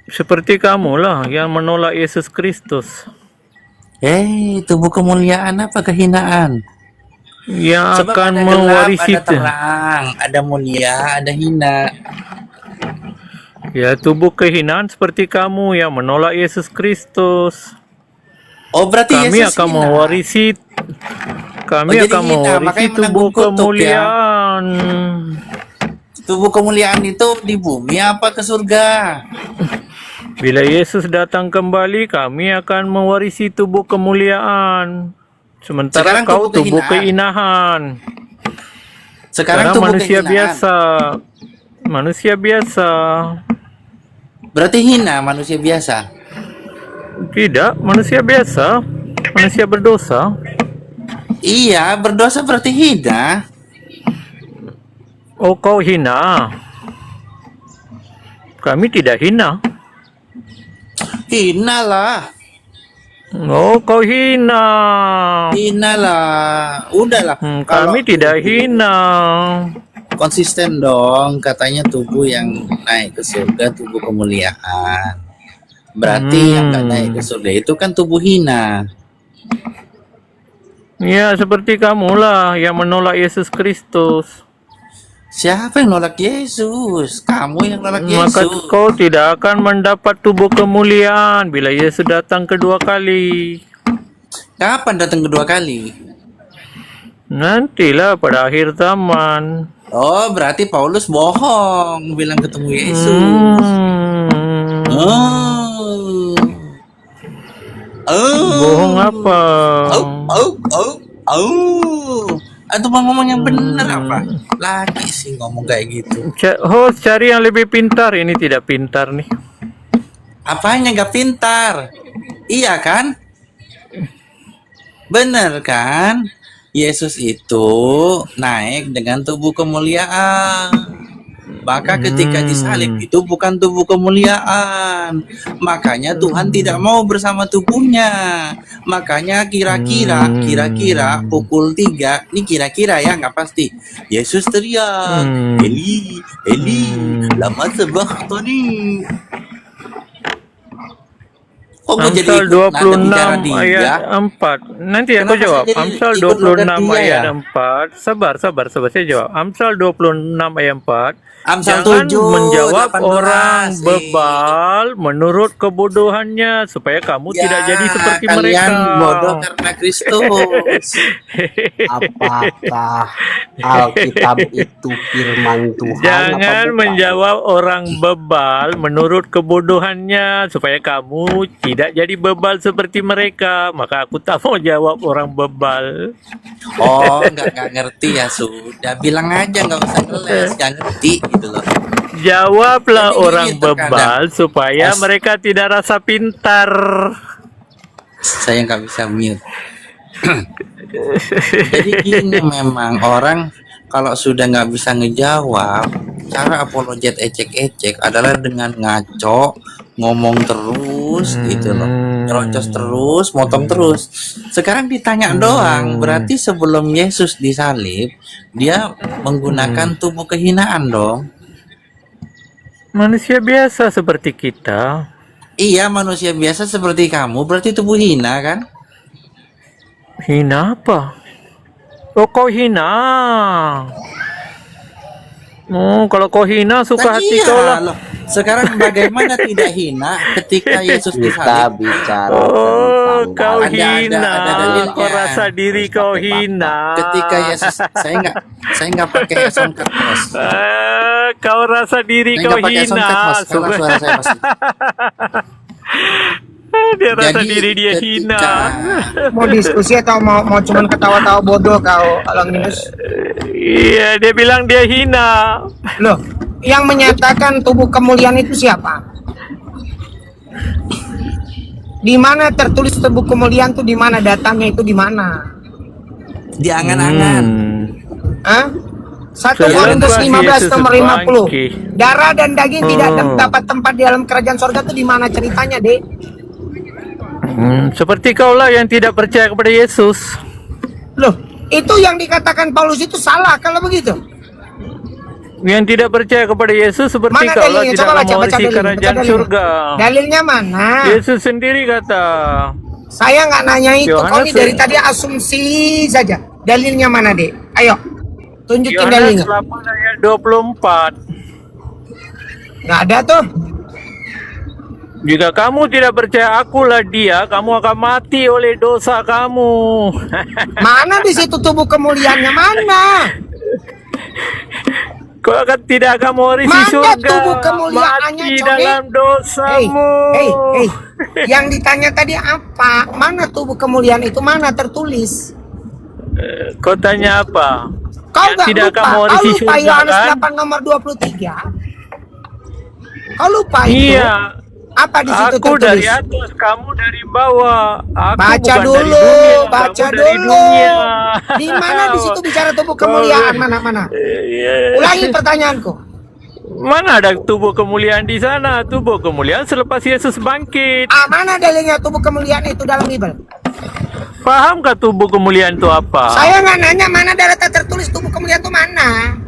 Seperti kamu lah yang menolak Yesus Kristus. Tubuh kemuliaan apa kehinaan? Yang Sebab akan ada mewarisi gelap, ada terang, ada mulia, ada hina. ya tubuh kehinaan seperti kamu yang menolak Yesus Kristus. Oh, berarti Kami Yesus akan hina. mewarisi jadi hina, mewarisi makanya tubuh menanggung kutuk, kemuliaan. Tubuh kemuliaan itu di bumi apa ke surga? Bila Yesus datang kembali, kami akan mewarisi tubuh kemuliaan. Sementara Sekarang kau tubuh tubuh keinahan. Sekarang Sekarang tubuh manusia kehinaan. biasa. Manusia biasa. Berarti hina manusia biasa. Tidak, manusia biasa. Manusia berdosa. Iya, berdosa berarti hina. Oh, kau hina. Kami tidak hina. Hina lah. Oh, kau hina. Hina lah. Udahlah. Kami tidak hina. Konsisten dong. Katanya tubuh yang naik ke surga tubuh kemuliaan. Berarti yang nggak naik ke surga itu kan tubuh hina. Ya, seperti kamulah yang menolak Yesus Kristus. Siapa yang nolak Yesus? Kamu yang nolak Maka Yesus. kau tidak akan mendapat tubuh kemuliaan bila Yesus datang kedua kali. Kapan datang kedua kali? Nantilah pada akhir zaman. Oh, berarti Paulus bohong bilang ketemu Yesus. Bohong apa? Atau mau ngomong yang benar apa? Lagi sih ngomong kayak gitu. Host cari yang lebih pintar. Ini tidak pintar nih. Apanya nggak pintar? Iya kan? Bener kan? Yesus itu naik dengan tubuh kemuliaan. Maka ketika disalib itu bukan tubuh kemuliaan. Makanya Tuhan tidak mau bersama tubuhnya. Makanya kira-kira pukul 3, ini kira-kira ya nggak pasti. Yesus teriak, Eli, Eli, lama sabachthani. Amsal 26 ayat 4. Nanti aku jawab. Amsal 26 ayat 4. Sabar, saya jawab. Amsal 26 ayat 4. Amsal Jangan 7, menjawab 18, orang bebal menurut kebodohannya supaya kamu tidak jadi seperti kalian mereka. bodoh karena Kristus. Apakah Alkitab itu firman Tuhan? Jangan menjawab orang bebal menurut kebodohannya supaya kamu tidak jadi bebal seperti mereka. Maka aku tak mau jawab orang bebal. Oh, nggak ngerti ya sudah. Bilang aja nggak usah ngeles, nggak ngerti gitu loh. Jawablah Jadi orang gini terkadang. bebal supaya mereka tidak rasa pintar. Saya nggak bisa mute. Jadi gini memang orang kalau sudah nggak bisa ngejawab, cara apologet ecek-ecek adalah dengan ngaco, ngomong terus gitu loh, nyerocos terus, motong terus. Sekarang ditanya doang, berarti sebelum Yesus disalib, dia menggunakan tubuh kehinaan dong. Manusia biasa seperti kita. Iya, manusia biasa seperti kamu, berarti tubuh hina kan? Hina apa? Oh, kau hina. Oh, kalau kau hina suka hati iya, kau lah. loh. Sekarang bagaimana tidak hina ketika Yesus Kita disalib? bicara Oh, tentang kau Ada hina. dalilnya. Kau rasa diri kau hina. Ketika Yesus, saya nggak pakai songket, Bos. Kau rasa diri Saya kau nggak pakai songket, hina. Bos, karena suara saya pasti. Dia rasa Jadi, diri dia hina. Mau diskusi atau mau cuman ketawa-tawa bodoh kau, Alang Minus? Iya, dia bilang dia hina. Loh, yang menyatakan tubuh kemuliaan itu siapa? Di mana tertulis tubuh kemuliaan itu, di mana datanya itu, di mana? Di angan-angan. Hah? 1 Selepas Korintus 15 Yesus nomor 50. bangkit. Darah dan daging tidak dapat tempat di dalam kerajaan sorga itu di mana ceritanya, Dek? Seperti kaulah yang tidak percaya kepada Yesus. Loh, itu yang dikatakan Paulus itu salah kalau begitu. Yang tidak percaya kepada Yesus seperti Mana kaulah dalilnya? tidak Coba akan baca mewarisi dalilnya. kerajaan Baca surga. Dalilnya mana? Yesus sendiri kata. Saya nggak nanya itu, kau Yohanes ini dari tadi asumsi saja. Dalilnya mana, Dek? Ayo, tunjukin Yohanes dalilnya. 8 ayat 24. Nggak ada tuh. Jika kamu tidak percaya akulah dia, kamu akan mati oleh dosa kamu. Mana di situ tubuh kemuliaannya mana? Kau akan tidak akan mewarisi Mana surga. tubuh kemuliaannya, Mati Coki? dalam dosamu. Hey, yang ditanya tadi apa? Mana tubuh kemuliaan itu mana tertulis? Kau tanya apa? Kau Yang nggak tidak lupa? akan Kau mewarisi lupa surga Yohanes kan? 8 nomor 23? Kau lupa itu? Iya. Apa di situ Aku tertulis? dari atas, kamu dari bawah. Aku Baca bukan dari dulu, dunia, baca kamu dari dulu. dunia. Di mana di situ bicara tubuh kemuliaan? Mana? Ulangi pertanyaanku. Mana ada tubuh kemuliaan di sana? Tubuh kemuliaan selepas Yesus bangkit. Mana dalilnya tubuh kemuliaan itu dalam Bible? Pahamkah tubuh kemuliaan itu apa? Saya nggak nanya mana data tertulis tubuh kemuliaan itu mana.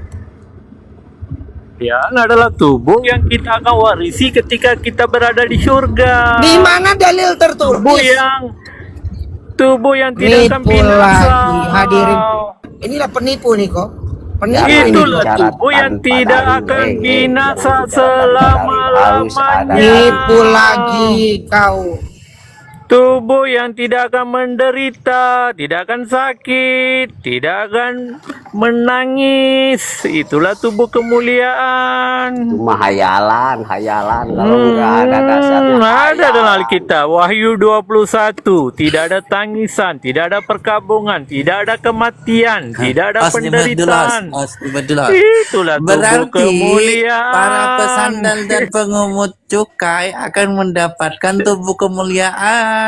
Ya, adalah tubuh yang kita akan warisi ketika kita berada di surga. Di mana dalil tertulis? Tubuh yang tidak akan Nipu binasa. lagi, hadirin. Inilah penipu nih kok. Penipu ini. Itulah tubuh yang tidak akan binasa selama-lamanya. Nipu lagi kau. Tubuh yang tidak akan menderita, tidak akan sakit, tidak akan menangis. Itulah tubuh kemuliaan. Cuma hayalan kalau nggak ada dasarnya. Ada dalam Alkitab, Wahyu 21, tidak ada tangisan, tidak ada perkabungan, tidak ada kematian, tidak ada penderitaan. Itulah tubuh Berarti kemuliaan. para pesandal dan pengemut cukai akan mendapatkan tubuh kemuliaan.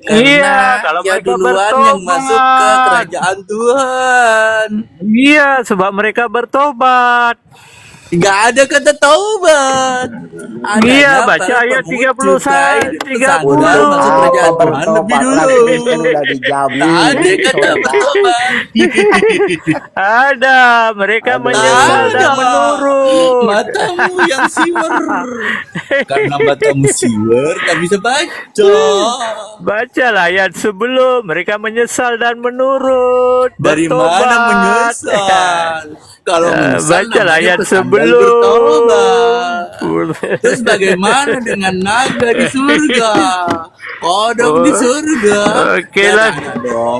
Iya, kalau dia mereka duluan yang masuk ke kerajaan Tuhan. Iya, sebab mereka bertobat. Nggak ada kata taubat. Iya, baca ayat 31, 30. Masuk kerajaan Tuhan lebih dulu. Ada kata bertobat. Ada, mereka menyesal dan menurut. Matamu yang siwer. Karena matamu siwer, tak bisa baca. Bacalah ayat sebelum, mereka menyesal dan menurut. Dari bertobat. mana menyesal? Kalau menyesal bacalah namanya ayat pesandal sebelum. bertobat. Terus bagaimana dengan naga di surga? Kodok di surga. Oke lah,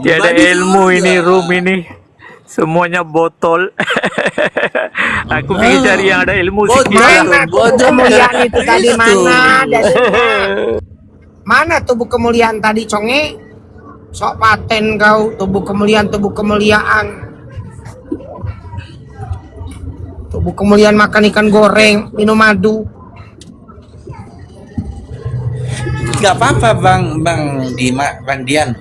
tiada ilmu ini, room ini. Semuanya botol. Aku pergi cari yang ada ilmu sedikit. Mana tubuh kemuliaan itu tadi mana dalilnya? Mana tubuh kemuliaan tadi conge? Sok paten kau tubuh kemuliaan. Tubuh kemuliaan makan ikan goreng, minum madu. Gak apa-apa Bang Dian.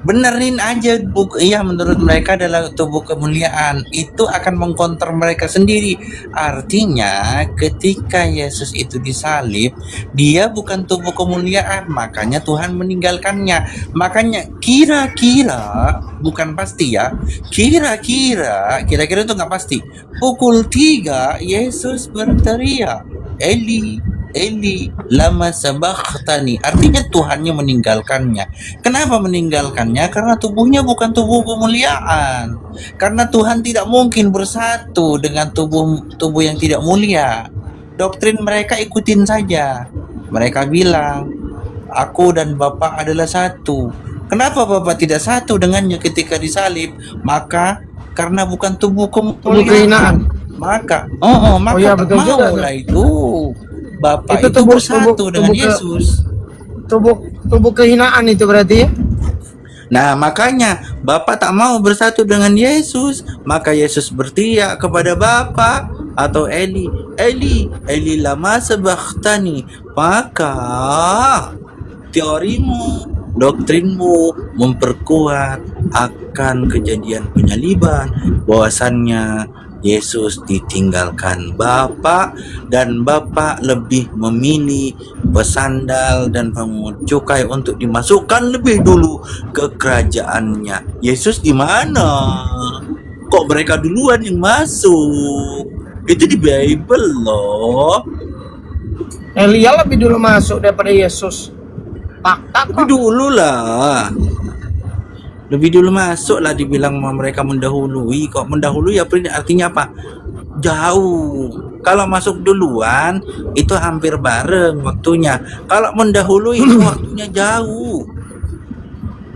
Benerin aja iya, menurut mereka adalah tubuh kemuliaan. Itu akan mengkonter mereka sendiri. Artinya ketika Yesus itu disalib, dia bukan tubuh kemuliaan, makanya Tuhan meninggalkannya. Makanya kira-kira, bukan pasti ya, kira-kira itu nggak pasti. Pukul 3 Yesus berteriak, Eli Eli lama sabachthani. Artinya Tuhannya meninggalkannya. Kenapa meninggalkannya? Karena tubuhnya bukan tubuh kemuliaan. Karena Tuhan tidak mungkin bersatu dengan tubuh yang tidak mulia. Doktrin mereka ikutin saja. Mereka bilang, aku dan Bapa adalah satu. Kenapa Bapa tidak satu dengannya ketika disalib? Maka karena bukan tubuh kemuliaan. Maka betul juga, maulah itu Bapak itu tubuh bersatu dengan Yesus. Tubuh kehinaan itu berarti ya? Nah, makanya Bapak tak mau bersatu dengan Yesus, maka Yesus berteriak kepada Bapa atau Eli lama sabachthani. Maka teorimu, doktrinmu memperkuat akan kejadian penyaliban, bahwasannya Yesus ditinggalkan Bapa dan Bapa lebih memilih pesandal dan pemungut cukai untuk dimasukkan lebih dulu ke kerajaannya. Yesus di mana? Kok mereka duluan yang masuk? Itu di Bible loh. Elia lebih dulu masuk daripada Yesus. Fakta Lebih dulu lah. Lebih dulu masuk lah, dibilang mereka mendahului. Kok mendahului artinya apa? Jauh. Kalau masuk duluan itu hampir bareng waktunya. Kalau mendahului itu waktunya jauh.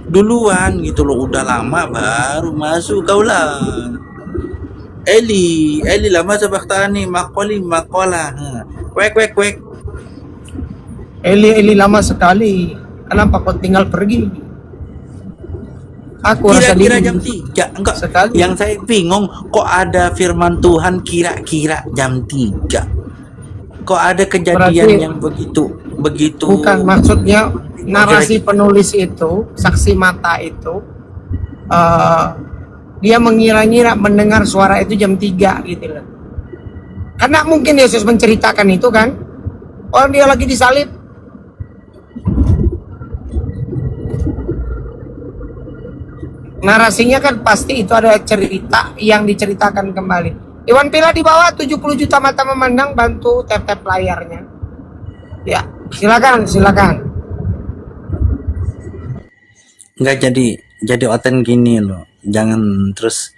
Duluan gitu loh, udah lama baru masuk kau lah. Eli lama sabaktani makoli makola. Kwek. Eli lama sekali. Kenapa kau tinggal pergi? Aku Kira-kira jam 3. Enggak sekali. Yang saya bingung, kok ada firman Tuhan kira-kira jam 3? Kok ada kejadian Berarti yang begitu bukan, maksudnya narasi penulis itu, saksi mata itu, dia mengira-ngira mendengar suara itu jam 3 gitu loh. Karena mungkin Yesus menceritakan itu kan, orang dia lagi disalib. Narasinya kan pasti itu ada cerita yang diceritakan kembali. Iwan Pila di bawah 70 juta mata memandang, bantu tap-tap layarnya. Ya, silakan. Enggak jadi oten gini loh. Jangan terus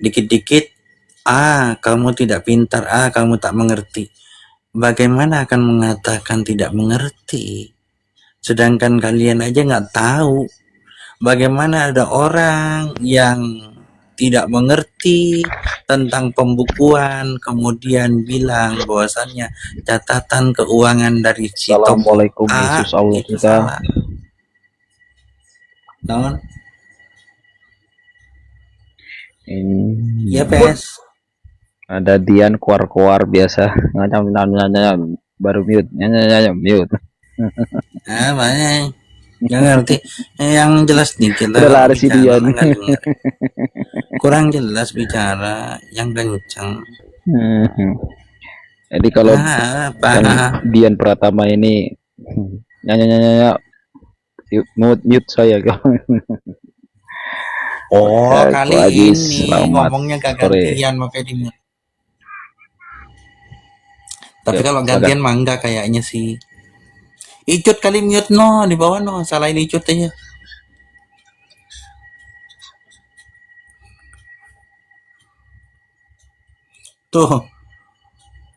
dikit-dikit kamu tidak pintar, kamu tak mengerti. Bagaimana akan mengatakan tidak mengerti? Sedangkan kalian aja nggak tahu. Bagaimana ada orang yang tidak mengerti tentang pembukuan kemudian bilang bahwasannya catatan keuangan dari si Assalamualaikum Yesus Allah itu kita. salah. Non? Ini Ya pes. ada Dian keluar biasa ngacam baru mute mute. Banyak. Nggak ngerti. Yang jelas dikit Udah lah. lari si Dian. Kurang jelas bicara, yang kencang. Jadi kalau yang Dian Pratama ini nyanyi mute saya. Kali ini ngomongnya gak gantian makanya di mute. Tapi kalau gantian mah enggak kayaknya sih. Icut kali mute di bawah salahin Icut aja. Tuh.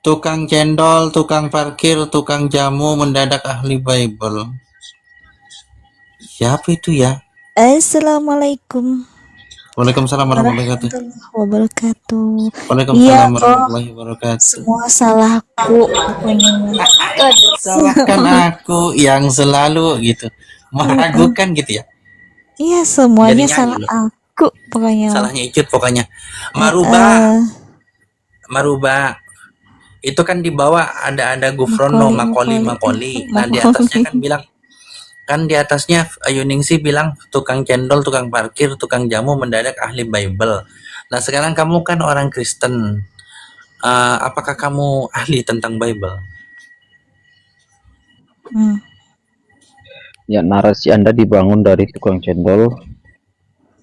Tukang cendol, tukang parkir, tukang jamu mendadak ahli Bible. Siapa itu ya? Assalamualaikum. Waalaikumsalam warahmatullahi wabarakatuh. Waalaikumsalam warahmatullahi wabarakatuh. Semua salahku. Salahkan aku yang selalu gitu meragukan gitu ya. Iya, semuanya salah aku pokoknya. Salahnya Icut pokoknya. Maruba. Itu kan di bawah ada Gufrono Makoli. Nah di atasnya kan bilang, kan di atasnya Ayuningsi bilang tukang cendol, tukang parkir, tukang jamu mendadak ahli Bible. Nah sekarang kamu kan orang Kristen, apakah kamu ahli tentang Bible? Ya, narasi Anda dibangun dari tukang cendol,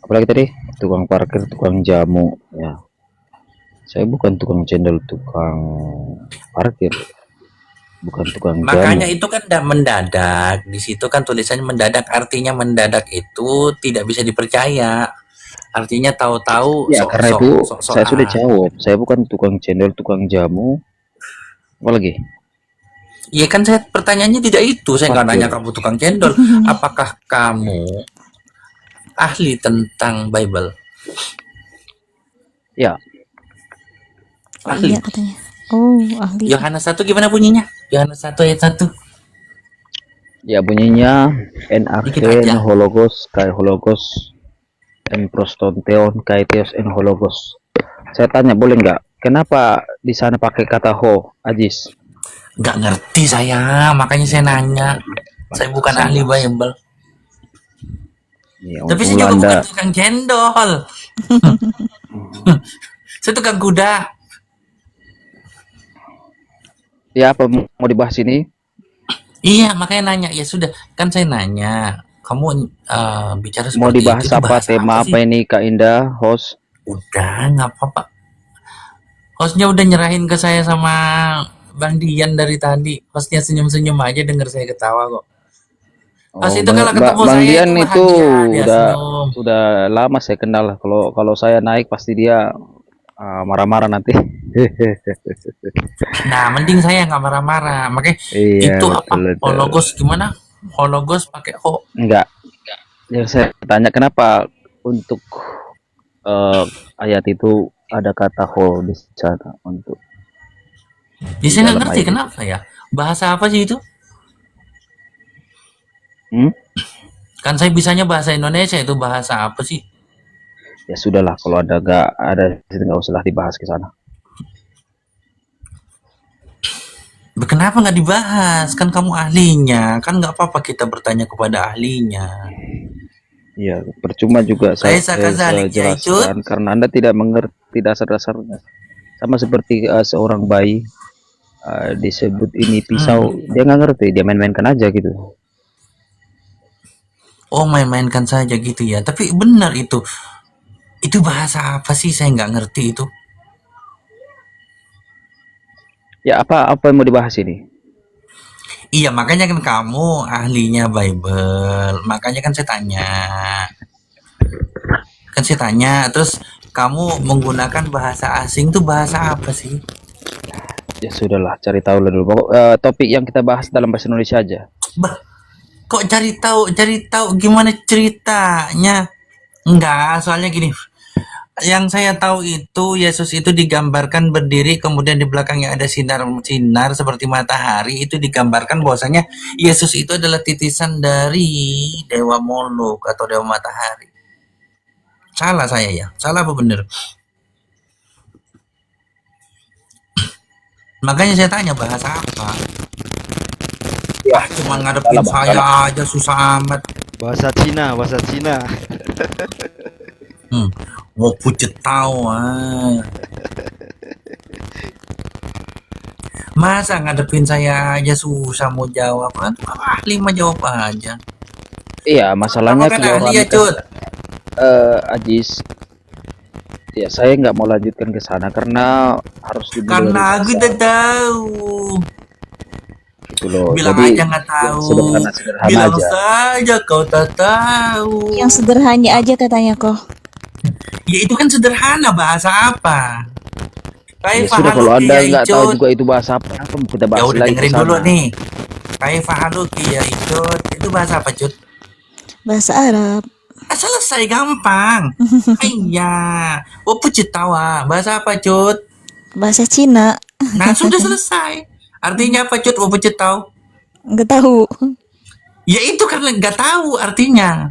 apalagi tadi tukang parkir, tukang jamu. Ya, saya bukan tukang cendol, tukang parkir, bukan tukang jamu. Makanya itu kan udah mendadak. Di situ kan tulisannya mendadak, artinya mendadak itu tidak bisa dipercaya. Artinya tahu-tahu. Ya, karena itu saya sudah jawab. Saya bukan tukang cendol, tukang jamu. Apa lagi? Iya kan, saya pertanyaannya tidak itu. Saya nggak nanya kamu tukang cendol. Apakah kamu ahli tentang Bible? Ya. Ahli. Iya katanya. Oh, ahli. Yohanes 1 gimana bunyinya? Yohanes 1 ayat 1. Ya, bunyinya en arche en hologos kai hologos en prostonteon kai theos en hologos. Saya tanya, boleh nggak? Kenapa di sana pakai kata ho, Ajis? Nggak ngerti saya, makanya saya nanya. Saya bukan ahli Bible. Ya, tapi saya juga bukan tukang cendol. Saya tukang kuda. Ya apa mau dibahas ini? Iya, makanya nanya. Ya sudah, kan saya nanya. Kamu bicara Mau seperti dibahas itu apa? Tema sih? apa ini Kak Indah, host? Udah, nggak apa-apa. Hostnya udah nyerahin ke saya sama Bang Dian dari tadi. Hostnya senyum-senyum aja denger saya ketawa kok. Host itu kalau ketemu Bang saya Dian itu bahagia, dia senyum. udah lama saya kenal. Kalau saya naik pasti dia marah-marah nanti. Nah, mending saya nggak marah-marah. Makanya Iya, itu apa? betul. Hologos gimana? Hologos pakai ho. Enggak. Yang saya tanya kenapa untuk ayat itu ada kata ho di sana untuk Ya saya nggak dalam ngerti ayat kenapa ya. Bahasa apa sih itu? Kan saya bisanya bahasa Indonesia, itu bahasa apa sih? Ya sudahlah, kalau ada nggak usah dibahas ke sana. Kenapa nggak dibahas? Kan kamu ahlinya. Kan nggak apa-apa kita bertanya kepada ahlinya. Ya, percuma juga saya Kazalik ya, jelaskan karena Anda tidak mengerti dasar-dasarnya. Sama seperti seorang bayi disebut ini pisau, dia nggak ngerti, dia main-mainkan aja gitu. Oh, main-mainkan saja gitu ya. Tapi benar itu. Itu bahasa apa sih? Saya nggak ngerti itu. Ya apa yang mau dibahas ini? Iya, makanya kan kamu ahlinya Bible. Makanya kan saya tanya. Terus kamu menggunakan bahasa asing tuh bahasa apa sih? Ya sudahlah, cari tahu dulu. Topik yang kita bahas dalam bahasa Indonesia aja. Bah, kok cari tahu gimana ceritanya? Enggak, soalnya gini. Yang saya tahu itu Yesus itu digambarkan berdiri, kemudian di belakangnya ada sinar seperti matahari. Itu digambarkan bahwasanya Yesus itu adalah titisan dari dewa Molok atau dewa matahari. Salah saya ya? Salah apa bener? Makanya saya tanya bahasa apa? Ya, cuma ngadepin saya aja susah amat. Bahasa Cina. Mau pucet tahu Masa ngadepin saya aja susah mau jawab kan? Ahli mah jawab aja. Iya, masalahnya kalau ahli ya, Cut. Ajis, ya saya nggak mau lanjutkan ke sana karena harus karena aku udah tahu. Gitu loh. Bilang jadi aja nggak tahu. sederhana Bilang aja. saja kau tak tahu. Yang sederhana aja katanya kok. Ya itu kan sederhana, bahasa apa? Ya sudah, kalau Anda nggak tahu juga itu bahasa apa kita bahas ya udah lagi dengerin kesana. dulu nih. Kaifahaluki ya itu bahasa apa, Cut? Bahasa Arab. Selesai, gampang. Iya. Oh, pucet tawa. Bahasa apa, Cut? Bahasa Cina. Nah, sudah selesai. Artinya apa, Cut? Oh, pucet tahu. Nggak tahu. Ya itu kan nggak tahu artinya.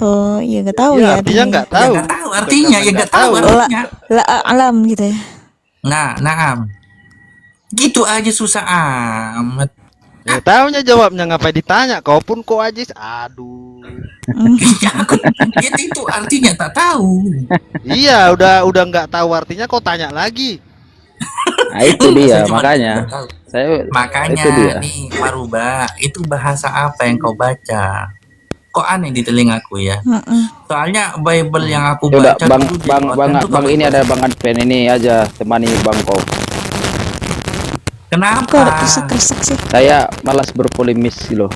Oh, iya nggak tahu ya. Artinya nggak tahu. Ya nggak tahu artinya, ya nggak tahu artinya. La alam gitu ya. Nah. Gitu aja susah amat. Ya tahunya jawabnya, ngapain ditanya? Kau pun kok Ajis. Aduh. Ya, itu artinya tak tahu. Iya, udah nggak tahu artinya kok tanya lagi. Nah itu dia, makanya itu dia. Nih Maruba, itu bahasa apa yang kau baca? Kok aneh di telingaku ya? Soalnya Bible yang aku Udah, baca bang ini ada Bang Adven ini aja, temani Bang kau. Kenapa? Kok ada kresek-kresek sih? Saya malas berpolemis loh.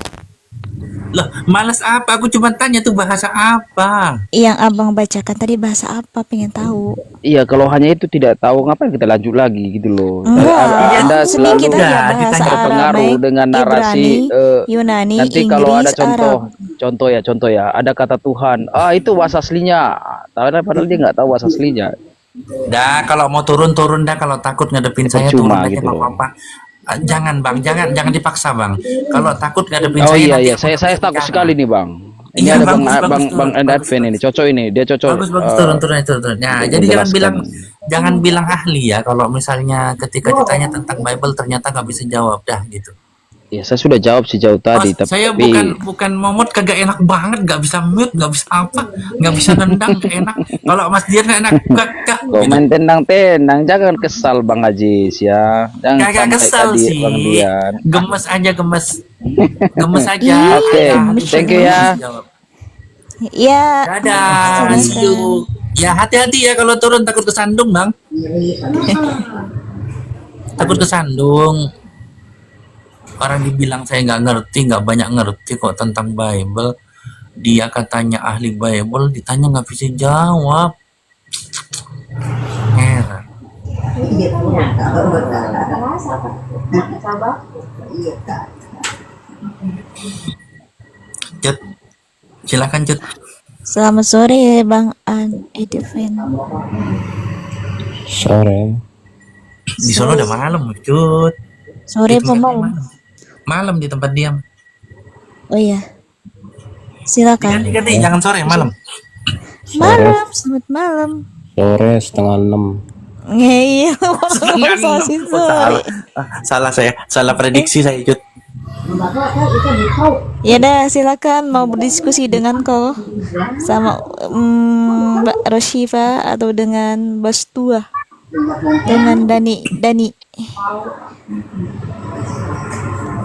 Loh, malas apa? Aku cuma tanya tuh bahasa apa? Yang abang bacakan tadi bahasa apa? Pengen tahu. Iya, kalau hanya itu tidak tahu, ngapain kita lanjut lagi gitu loh. Anda selalu sedikit aja bahasa terpengaruh Arab, dengan narasi Yunani, nanti Inggris, kalau ada Arab. contoh ya, ada kata Tuhan, itu bahasa aslinya. Padahal dia nggak tahu bahasa aslinya. Dah, kalau mau turun dah, kalau takut ngadepin saya turun aja gitu apa-apa. Jangan Bang, jangan dipaksa Bang. Kalau takut ngadepin saya. Oh iya, saya takut sekali nih Bang. Ini Iya, ada bagus, Bang Adven ini, cocok ini, dia cocok. Bagus, turun. Nah, jadi jangan bilang ahli ya. Kalau misalnya ketika ditanya tentang Bible ternyata nggak bisa jawab dah gitu. Ya saya sudah jawab sejauh tadi, tapi Saya bukan momot, kagak enak banget, nggak bisa mute, nggak bisa apa, nggak bisa nendang, nggak enak. Kalau Mas Dian nggak enak, kagak. komen tendang-tendang, jangan kesal Bang Ajis ya. Jangan Kagak sampai kesel tadi sih. Bang Dian. Gemes aja, gemes. Gemes aja. Oke, thank you ya. Ya. Dadah, see you. Ya hati-hati ya kalau turun, takut kesandung Bang. Takut kesandung. Orang dibilang saya nggak ngerti, nggak banyak ngerti kok tentang Bible. Dia katanya ahli Bible, ditanya nggak bisa jawab. Heran. Cut, silakan Cut. Selamat sore Bang Edwin. Sore. Di sono udah malam, Cut. Sore apa malam? Malam di tempat diam. Oh iya. Silakan. Ganti, jangan sore, malam. Malam, selamat malam. Sore 5:30. Iya, Salah saya, salah prediksi saya, Cut. Ya dah, silakan mau berdiskusi dengan kau sama Mbak Roshifa atau dengan Bas Tua, dengan Dani.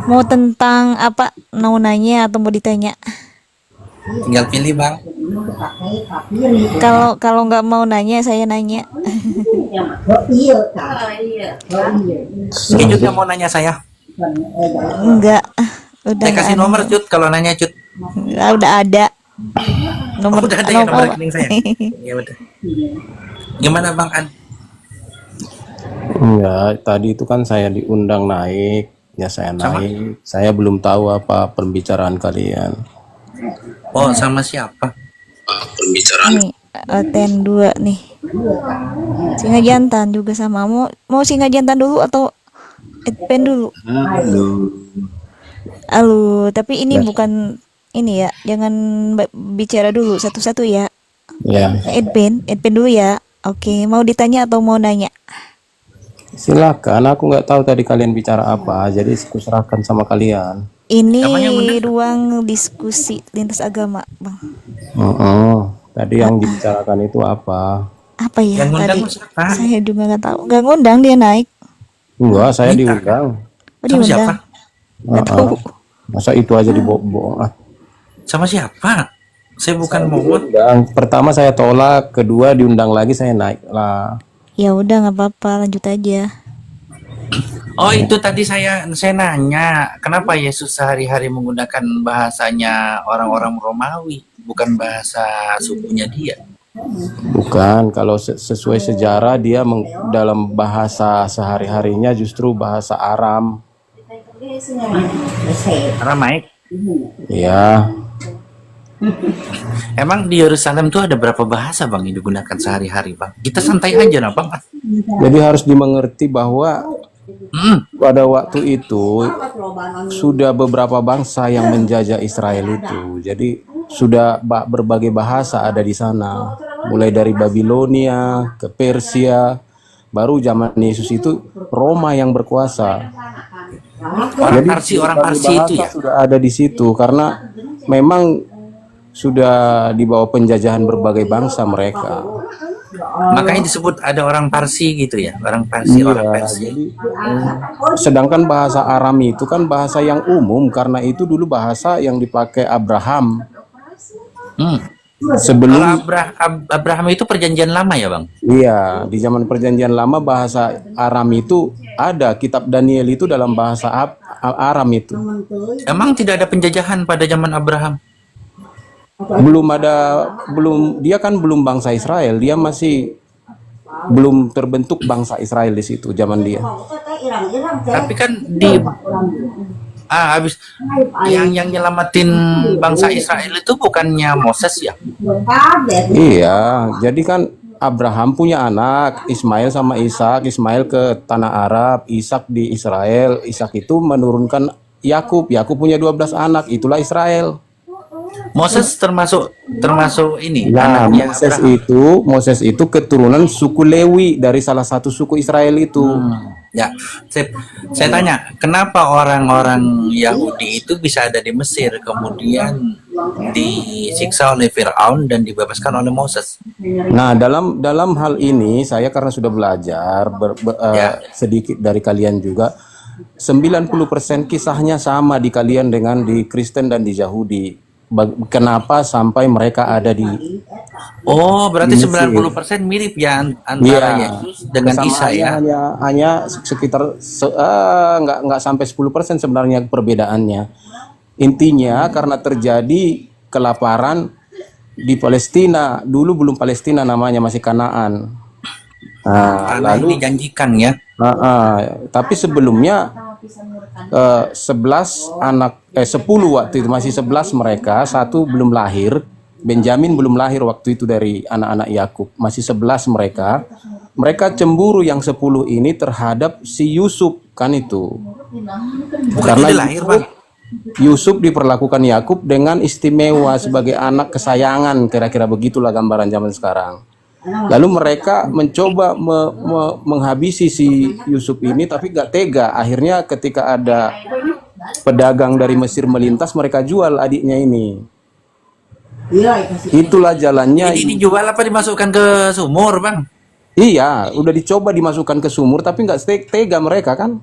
Mau tentang apa? Mau nanya atau mau ditanya? Tinggal pilih Bang. Kalau nggak mau nanya, saya nanya. Cut nggak mau nanya saya. Enggak. Udah Saya kasih nggak nomor Cut kalau nanya Cut. udah ada. Nomor Udah ada ya nomor rekening saya. Ya udah. Gimana Bang An? Enggak, tadi itu kan saya diundang naik, ya saya naik. Saya belum tahu apa pembicaraan kalian. Oh, sama siapa? Nih, Ten 2 nih. Singa jantan juga sama. Mau singa jantan dulu atau Edpen dulu? Halo, tapi ini bukan ini ya. Jangan bicara dulu satu-satu ya. Ya. Edpen dulu ya. Oke, mau ditanya atau mau nanya? Silakan, aku nggak tahu tadi kalian bicara apa, jadi aku serahkan sama kalian. Ini ruang diskusi lintas agama, Bang. Tadi yang dibicarakan itu apa? Apa ya Yang ngundang tadi? siapa? Saya juga nggak tahu. Nggak ngundang dia naik. Enggak, saya diundang. Oh, diundang. Nggak tahu. Masa itu aja dibohong ah. Sama siapa? Saya bukan momot. Pertama saya tolak, kedua diundang lagi saya naik lah. Ya udah nggak apa-apa, lanjut aja. Oh itu tadi saya nanya, kenapa Yesus sehari-hari menggunakan bahasanya orang-orang Romawi, bukan bahasa sukunya dia? Bukan, kalau sesuai sejarah dia dalam bahasa sehari-harinya justru bahasa Aram. Aramaik? Iya. Emang di Yerusalem tuh ada berapa bahasa Bang yang digunakan sehari-hari Bang? Kita santai aja nah Bang. Jadi harus dimengerti bahwa pada waktu itu sudah beberapa bangsa yang menjajah Israel itu. Jadi sudah berbagai bahasa ada di sana. Mulai dari Babilonia ke Persia. Baru zaman Yesus itu Roma yang berkuasa. Orang Parsi itu ya? Sudah ada di situ karena memang sudah di bawah penjajahan berbagai bangsa mereka. Makanya disebut ada orang Parsi gitu ya, orang Parsi, orang Persia. Jadi, sedangkan bahasa Aram itu kan bahasa yang umum karena itu dulu bahasa yang dipakai Abraham. Sebelum Abraham itu perjanjian lama ya Bang? Iya, di zaman perjanjian lama bahasa Aram itu ada, kitab Daniel itu dalam bahasa Aram itu. Emang tidak ada penjajahan pada zaman Abraham? Dia kan belum bangsa Israel, dia masih belum terbentuk bangsa Israel di situ zaman dia. Tapi kan habis yang nyelamatin bangsa Israel itu bukannya Moses ya? Iya, jadi kan Abraham punya anak Ismail sama Ishak. Ismail ke tanah Arab, Ishak di Israel. Ishak itu menurunkan Yakub. Yakub punya 12 anak, itulah Israel. Moses termasuk ini Nah, anaknya Abraham. Moses itu keturunan suku Lewi dari salah satu suku Israel itu. Ya, sip. Saya tanya, kenapa orang-orang Yahudi itu bisa ada di Mesir, kemudian disiksa oleh Firaun dan dibebaskan oleh Moses? Nah, dalam hal ini saya karena sudah belajar sedikit dari kalian juga, 90% kisahnya sama di kalian dengan di Kristen dan di Yahudi. Kenapa sampai mereka ada di Oh, berarti di Mesir? 90% mirip ya antara Iya, Yesus dengan Isa ya? hanya sekitar nggak sampai 10% sebenarnya perbedaannya. Intinya karena terjadi kelaparan di Palestina, dulu belum Palestina namanya, masih Kanaan. Nah, Tanah ini dijanjikan ya. tapi sebelumnya 10 waktu itu, masih 11 mereka, satu belum lahir, Benjamin belum lahir waktu itu dari anak-anak Yakub, masih 11 mereka. Mereka cemburu yang 10 ini terhadap si Yusuf kan itu. Karena lahir, Bang. Yusuf diperlakukan Yakub dengan istimewa sebagai anak kesayangan, kira-kira begitulah gambaran zaman sekarang. Lalu mereka mencoba menghabisi si Yusuf ini, tapi gak tega. Akhirnya ketika ada pedagang dari Mesir melintas, mereka jual adiknya ini. Itulah jalannya. Ini dijual apa dimasukkan ke sumur, Bang? Iya, udah dicoba dimasukkan ke sumur, tapi nggak tega mereka kan.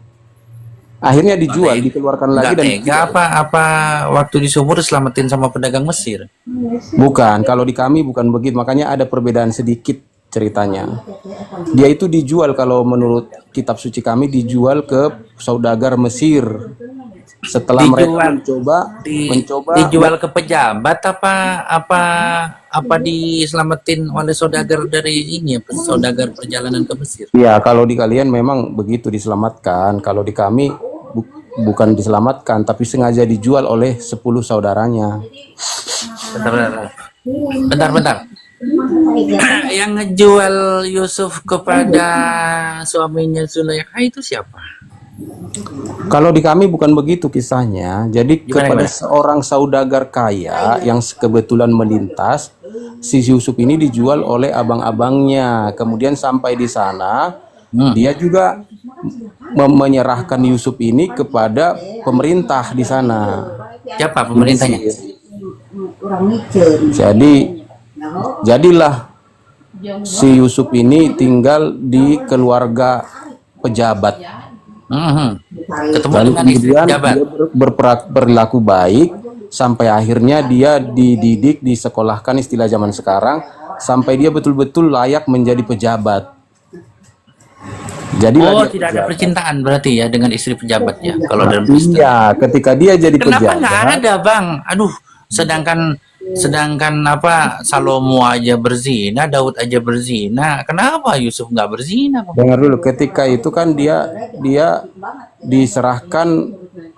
Akhirnya dijual, dikeluarkan lagi dan tega apa waktu di sumur diselamatin sama pedagang Mesir? Bukan, kalau di kami bukan begitu, makanya ada perbedaan sedikit ceritanya. Dia itu dijual, kalau menurut kitab suci kami dijual ke saudagar Mesir. Setelah mereka mencoba dijual ke pejabat apa diselamatin oleh saudagar dari ini ya, saudagar perjalanan ke Mesir? Ya, kalau di kalian memang begitu diselamatkan, kalau di kami bukan diselamatkan, tapi sengaja dijual oleh 10 saudaranya. Bentar. Yang ngejual Yusuf kepada suaminya Zulaikha itu siapa? Kalau di kami bukan begitu kisahnya. Jadi kepada seorang saudagar kaya yang kebetulan melintas, si Yusuf ini dijual oleh abang-abangnya. Kemudian sampai di sana, dia juga menyerahkan Yusuf ini kepada pemerintah di sana. Siapa pemerintahnya? Jadilah si Yusuf ini tinggal di keluarga pejabat. Dan kemudian dia berperilaku baik sampai akhirnya dia dididik, disekolahkan, istilah zaman sekarang, sampai dia betul-betul layak menjadi pejabat. Jadi tidak ada percintaan berarti ya dengan istri pejabat ya kalau dalam Kristen. Iya, ketika dia jadi Kenapa pejabat. nggak ada, Bang? Aduh, sedangkan Salomo aja berzina, Daud aja berzina, kenapa Yusuf nggak berzina, Bang? Dengar dulu, ketika itu kan dia diserahkan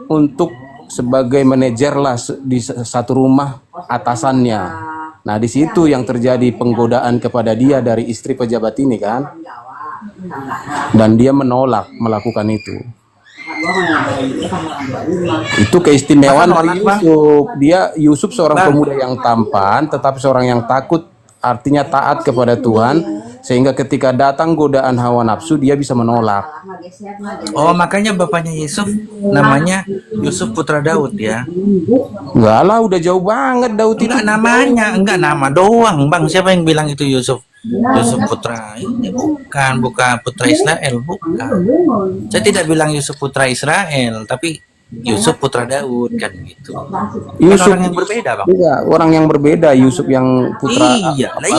untuk sebagai manajer lah di satu rumah atasannya. Nah, di situ yang terjadi penggodaan kepada dia dari istri pejabat ini kan, dan dia menolak melakukan itu. Itu keistimewaan dari Yusuf. Yusuf seorang pemuda yang tampan, tetapi seorang yang takut, artinya taat kepada Tuhan, sehingga ketika datang godaan hawa nafsu dia bisa menolak. Oh, makanya bapaknya Yusuf namanya Yusuf putra Daud ya? Enggak lah, udah jauh banget Daud itu. Enggak nama doang, Bang. Siapa yang bilang itu Yusuf? Yusuf putra ini bukan putra Israel, bukan. Saya tidak bilang Yusuf putra Israel, tapi Yusuf putra Daud kan gitu. Yusuf orang yang berbeda, Bang. Iya, orang yang berbeda. Yusuf yang putra.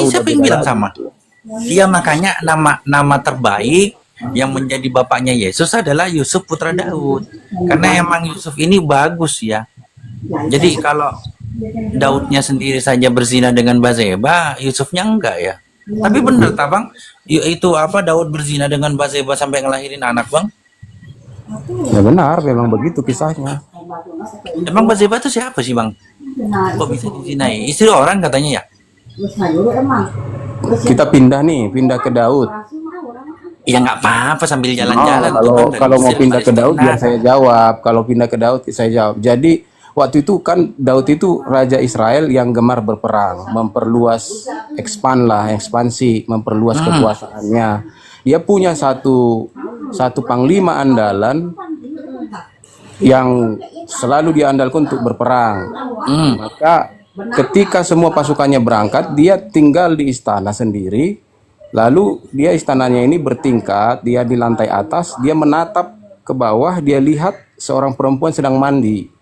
Siapa yang bilang sama? Dia makanya nama terbaik yang menjadi bapaknya Yesus adalah Yusuf putra Daud. Karena emang Yusuf ini bagus ya. Jadi kalau Daudnya sendiri saja berzina dengan Batseba, Yusufnya enggak ya. Tapi bener tak, Bang? Itu Daud berzina dengan Batseba sampai ngelahirin anak, Bang? Ya benar, memang begitu kisahnya. Emang Batseba itu siapa sih, Bang? Kok bisa dizinai? Istri orang katanya ya? Kita pindah ke Daud. Ya nggak apa-apa sambil jalan-jalan. Kalau mau pindah ke Daud biar saya jawab. Kalau pindah ke Daud saya jawab. Jadi waktu itu kan Daud itu raja Israel yang gemar berperang, memperluas ekspansi, memperluas kekuasaannya. Dia punya satu satu panglima andalan yang selalu diandalkan untuk berperang. Maka ketika semua pasukannya berangkat, dia tinggal di istana sendiri. Lalu dia istananya ini bertingkat, dia di lantai atas, dia menatap ke bawah, dia lihat seorang perempuan sedang mandi.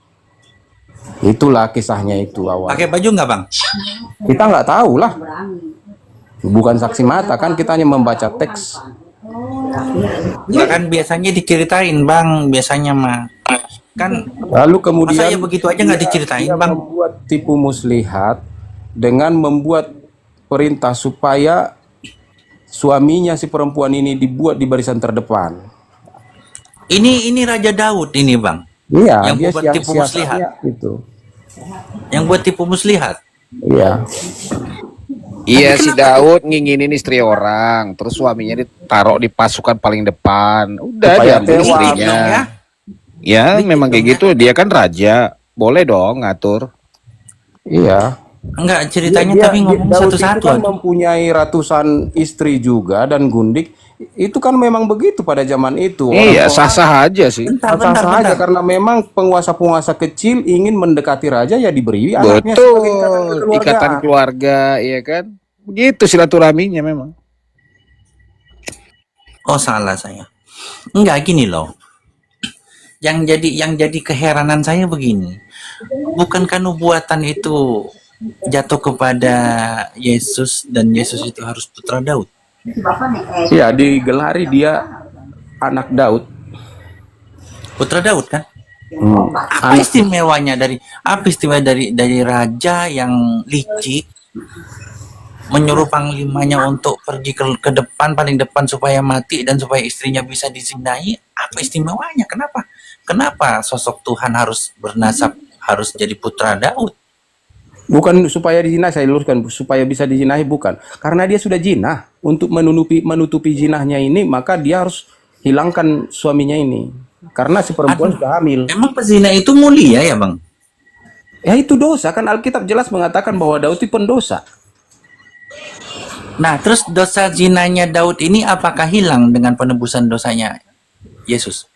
Itulah kisahnya itu awal. Pakai baju nggak bang? Kita nggak tahu lah. Bukan saksi mata kan, kita hanya membaca teks. Nggak kan biasanya diceritain bang, biasanya mah. Kan lalu kemudian masa ya begitu aja nggak diceritain bang? Membuat tipu muslihat dengan membuat perintah supaya suaminya si perempuan ini dibuat di barisan terdepan. Ini Raja Daud ini bang. Iya, yang dia buat tipu muslihat itu. Yang buat tipu muslihat. Iya. Iya, si Daud nginginin istri orang, terus suaminya ditaruh di pasukan paling depan. Udah Supaya diambil tewas. istrinya. Ya, memang kayak gitu. Dia kan raja, boleh dong ngatur. Iya. Enggak ceritanya Dia- tapi dia- ngomong Daud satu-satu. itu kan mempunyai ratusan istri juga dan gundik. Itu kan memang begitu pada zaman itu. Iya, Orang- sah-sah aja sih. Sah-sah aja karena memang penguasa-penguasa kecil ingin mendekati raja ya diberi anaknya sebagai ikatan Betul, kekeluargaan. ikatan keluarga, iya kan? Begitu silaturahminya memang. Oh salah saya. Enggak gini loh. Yang jadi keheranan saya begini. Bukankah nubuatan itu jatuh kepada Yesus dan Yesus itu harus putra Daud? Iya, digelari dia anak Daud. Putra Daud kan? Apa Anak- istimewanya dari raja yang licik menyuruh panglimanya untuk pergi ke depan paling depan supaya mati dan supaya istrinya bisa dizinai? Apa istimewanya? Kenapa sosok Tuhan harus bernasab harus jadi putra Daud? Bukan supaya dizinah, saya luruskan, supaya bisa dijinahi bukan. Karena dia sudah jinah. Untuk menutupi jinahnya ini, maka dia harus hilangkan suaminya ini. Karena si perempuan sudah hamil. Emang pezina itu mulia ya bang? Ya itu dosa, kan Alkitab jelas mengatakan bahwa Daud itu pendosa. Nah terus dosa zinanya Daud ini apakah hilang dengan penebusan dosanya Yesus?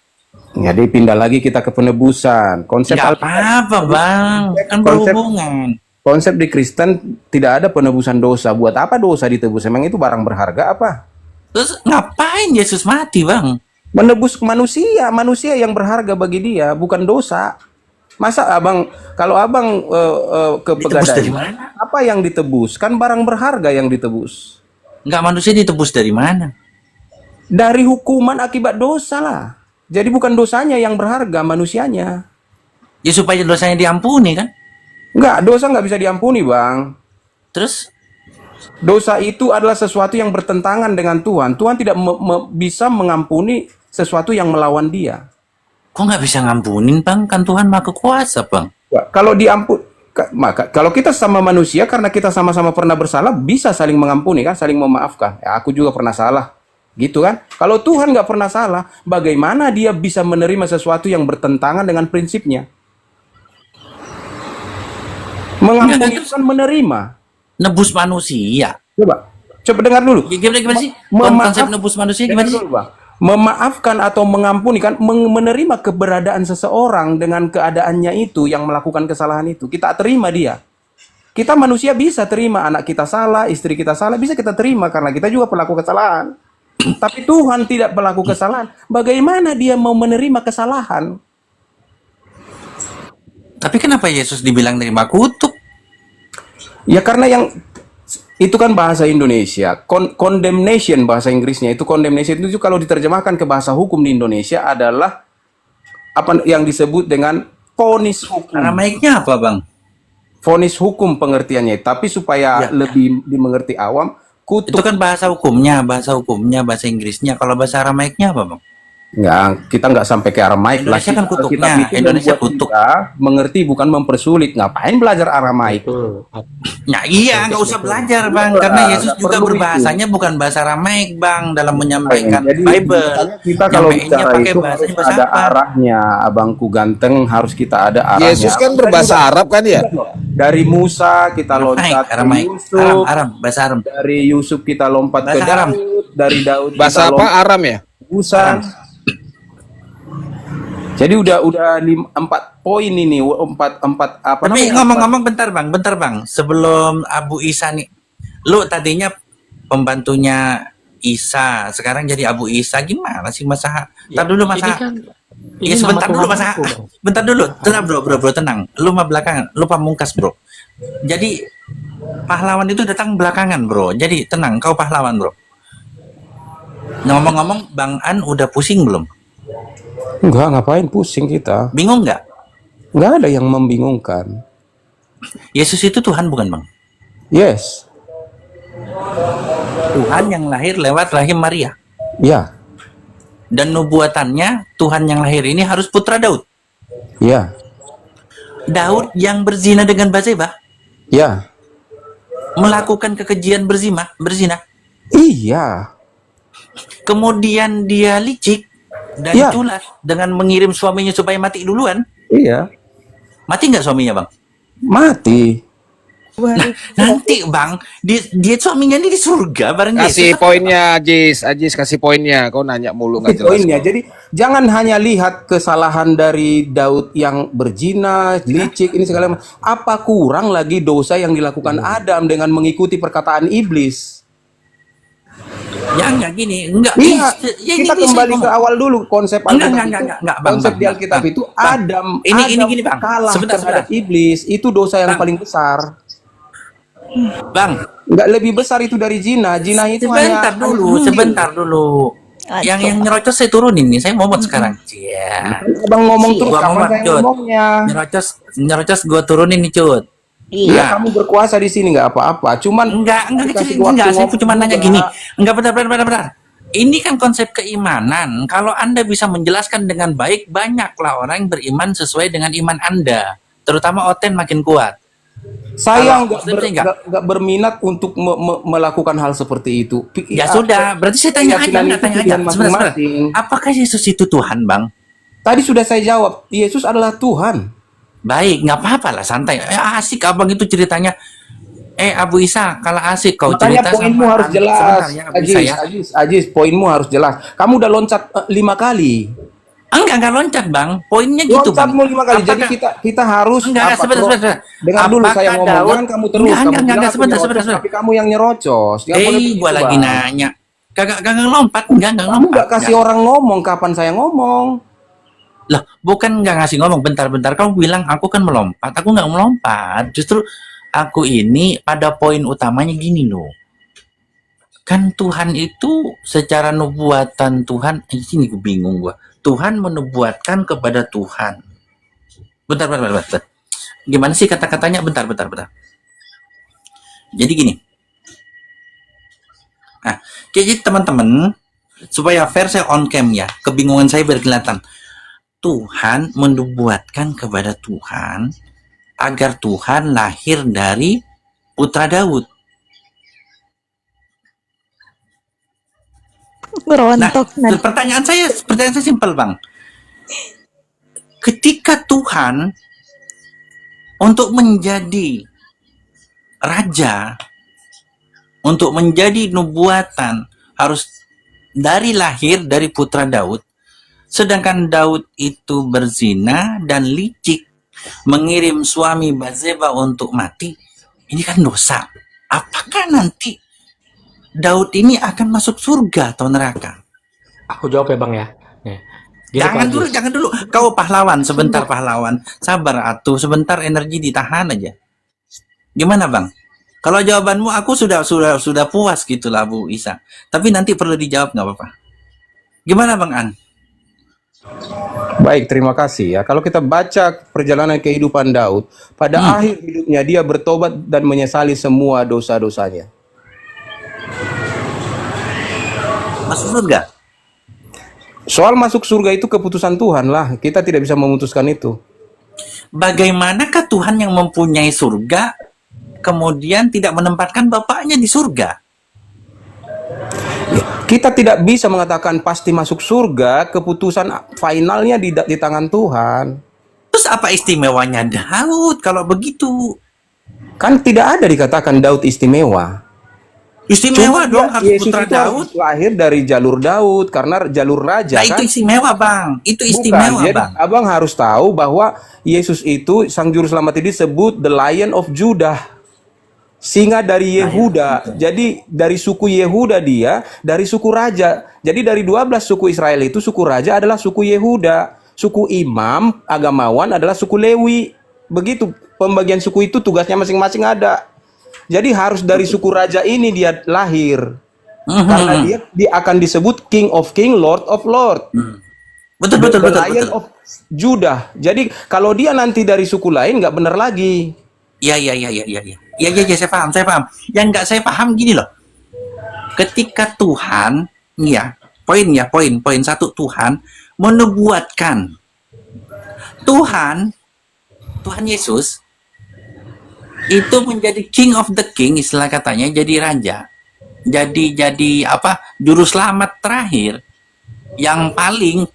Ya dia pindah lagi kita ke penebusan. Konsep Nggak apa-apa bang, kan berhubungan. Konsep di Kristen tidak ada penebusan dosa. Buat apa dosa ditebus? Emang itu barang berharga apa? Terus ngapain Yesus mati bang? Menebus manusia, manusia yang berharga bagi dia, bukan dosa. Masa abang, kalau abang ke Ditebus dari pegadaian, apa yang ditebus? Kan barang berharga yang ditebus. Nggak, manusia ditebus dari mana? Dari hukuman akibat dosa lah. Jadi bukan dosanya yang berharga, manusianya. Ya supaya dosanya diampuni kan? Enggak, dosa nggak bisa diampuni bang. Terus? Dosa itu adalah sesuatu yang bertentangan dengan Tuhan. Tuhan tidak bisa mengampuni sesuatu yang melawan dia. Kok nggak bisa ngampunin bang? Kan Tuhan Maha Kuasa bang. Ya, kalau maka kalau kita sama manusia karena kita sama-sama pernah bersalah bisa saling mengampuni kan, saling memaafkan. Ya, aku juga pernah salah, gitu kan? Kalau Tuhan nggak pernah salah, bagaimana dia bisa menerima sesuatu yang bertentangan dengan prinsipnya? Mengampuni itu kan menerima. Nebus manusia. Coba dengar dulu. Gimana sih? Konsep nebus manusia gimana sih? Memaafkan atau mengampuni kan menerima keberadaan seseorang dengan keadaannya itu yang melakukan kesalahan itu. Kita terima dia. Kita manusia bisa terima anak kita salah, istri kita salah, bisa kita terima karena kita juga pelaku kesalahan. Tapi Tuhan tidak pelaku kesalahan. Bagaimana dia mau menerima kesalahan? Tapi kenapa Yesus dibilang nerima kutuk? Ya karena yang itu kan bahasa Indonesia, condemnation bahasa Inggrisnya itu condemnation itu kalau diterjemahkan ke bahasa hukum di Indonesia adalah apa yang disebut dengan vonis hukum. Aramaiknya apa bang? Vonis hukum pengertiannya, tapi supaya lebih dimengerti awam, kutuk. Itu kan bahasa hukumnya, bahasa Inggrisnya. Kalau bahasa Aramaiknya apa bang? Enggak, kita nggak sampai ke Aramaik. Indonesia kan kutuknya, Alkitab itu Indonesia membuat kutuk. kita mengerti bukan mempersulit. Ngapain belajar Aramaik? Nah iya, nggak usah belajar bang, karena Yesus juga berbahasanya bukan bahasa Aramaik bang dalam menyampaikan Jadi, Bible. kita kalau Nyampeinnya bicara pakai itu bahasanya harus bahasa ada apa? arahnya, abangku ganteng harus kita ada arahnya. Yesus kan berbahasa Arab kan ya? Dari Musa kita loncat ke Aramaik, Yusuf, Aram, bahasa Aram. dari Yusuf kita lompat ke Bahasa Aram. Daud, dari Daud Bahasa kita apa? Aram ya? tebusan. Jadi udah 4 poin ini, empat apa Tapi namanya? ngomong-ngomong bentar bang, sebelum Abu Isa nih, lu tadinya pembantunya Isa, sekarang jadi Abu Isa, gimana sih masa? Ntar dulu masa? Ya sebentar dulu masa? Bentar dulu, tenang bro, tenang. Lu mah belakangan, lu pamungkas bro. Jadi pahlawan itu datang belakangan bro. Jadi tenang, kau pahlawan bro. Ngomong-ngomong, Bang An udah pusing belum? Enggak, ngapain pusing kita? Bingung nggak? Nggak ada yang membingungkan. Yesus itu Tuhan bukan bang? Yes. Tuhan yang lahir lewat rahim Maria. Ya. Dan nubuatannya Tuhan yang lahir ini harus putra Daud. Ya. Daud yang berzina dengan Batseba. Ya. Melakukan kekejian berzina. Iya. Kemudian dia licik dan culas dengan mengirim suaminya supaya mati duluan. Iya. Mati nggak suaminya bang? Mati. Nah, nanti bang, dia suaminya ini di surga bareng Kasih Yesus. poinnya, Ajis kasih poinnya. Kau nanya mulu nggak jelas. Poinnya. Jadi jangan hanya lihat kesalahan dari Daud yang berzina, licik ini segala macam. Apa kurang lagi dosa yang dilakukan Adam dengan mengikuti perkataan iblis? Ya enggak gini, enggak. Iya, Ya, kita ini kembali ke awal dulu konsep Alkitab enggak, itu. Konsep di Alkitab itu Adam ini gini bang. kalah Sebentar. terhadap iblis, itu dosa yang paling besar. Bang, nggak lebih besar itu dari zina. Zina itu sebentar dulu. Yang nyerocos saya turunin nih, saya momot sekarang. Iya. Abang ngomong terus, Gua kapan momot, saya Cut. ngomongnya? Nyerocos gua turunin nih, Cut. Iya, kamu berkuasa di sini nggak apa-apa. Cuman enggak, dikasih saya cuma nanya juga. gini. Enggak, benar. Ini kan konsep keimanan. Kalau Anda bisa menjelaskan dengan baik, banyaklah orang yang beriman sesuai dengan iman Anda. Terutama Oten makin kuat. Saya Kalau nggak berminat untuk melakukan hal seperti itu. Ya sudah, berarti saya tanya aja. Sebentar. Masing-masing. Apakah Yesus itu Tuhan, Bang? Tadi sudah saya jawab, Yesus adalah Tuhan. Baik, nggak apa-apa lah, santai. Asik abang itu ceritanya. Abu Isa, kalau asik kau Makanya cerita poinmu sama harus Anda. jelas. Sebentar ya, Abu Isa ya. Ajis, poinmu harus jelas. Kamu udah loncat 5 kali. Enggak loncat bang, poinnya gitu bang. Loncatmu 5 kali, jadi kita harus sebentar. Dengar dulu saya ngomong, jangan kamu terus. Enggak, sebentar. Tapi kamu yang nyerocos. Gua lagi nanya. Kagak lompat, enggak Kamu lompat. nggak kasih orang ngomong kapan saya ngomong. Lah, bukan nggak ngasih ngomong, bentar. Kamu bilang aku kan melompat, aku nggak melompat. Justru aku ini pada poin utamanya gini loh. Kan Tuhan itu secara nubuatan Tuhan, ini gue bingung gua. Tuhan menubuatkan kepada Tuhan. Bentar. Gimana sih kata-katanya? Bentar. Jadi gini. Nah, jadi teman-teman, supaya fair saya on cam ya, kebingungan saya berkelihatan. Tuhan menubuatkan kepada Tuhan agar Tuhan lahir dari putra Daud. Nah, pertanyaan saya simpel bang. Ketika Tuhan untuk menjadi raja, untuk menjadi nubuatan harus dari lahir dari putra Daud, sedangkan Daud itu berzina dan licik, mengirim suami Batseba untuk mati, ini kan dosa. Apakah nanti Daud ini akan masuk surga atau neraka? Aku jawab ya bang ya. Gini, Jangan dulu. Kau pahlawan, sebentar pahlawan. Sabar atuh, sebentar energi ditahan aja. Gimana bang? Kalau jawabanmu aku sudah puas gitulah Bu Isa. Tapi nanti perlu dijawab nggak apa-apa. Gimana bang An? Baik, terima kasih ya. Kalau kita baca perjalanan kehidupan Daud, pada akhir hidupnya dia bertobat dan menyesali semua dosa-dosanya. Masuk surga? Soal masuk surga itu keputusan Tuhan lah. Kita tidak bisa memutuskan itu. Bagaimanakah Tuhan yang mempunyai surga kemudian tidak menempatkan Bapaknya di surga? Kita tidak bisa mengatakan pasti masuk surga, keputusan finalnya di tangan Tuhan. Terus apa istimewanya Daud kalau begitu? Kan tidak ada dikatakan Daud istimewa. Istimewa Cuma dong, dia, harus Yesus putra itu harus Daud. lahir dari jalur Daud karena jalur raja Nah, kan. itu istimewa, Bang. Itu Bukan, istimewa, jadi Bang. abang harus tahu bahwa Yesus itu sang juru selamat ini disebut the Lion of Judah, singa dari Yehuda. Jadi dari suku Yehuda dia, dari suku raja. Jadi dari 12 suku Israel itu suku raja adalah suku Yehuda, suku imam agamawan adalah suku Lewi. Begitu pembagian suku itu tugasnya masing-masing ada. Jadi harus dari suku raja ini dia lahir. Karena dia akan disebut King of King, Lord of Lord. Betul. Lion of Judah. Jadi kalau dia nanti dari suku lain nggak benar lagi. Iya, saya paham. Yang nggak saya paham gini loh. Ketika Tuhan, poin satu, Tuhan menubuatkan. Tuhan Yesus itu menjadi King of the King, istilah katanya, jadi raja. Jadi apa? Juru selamat terakhir yang paling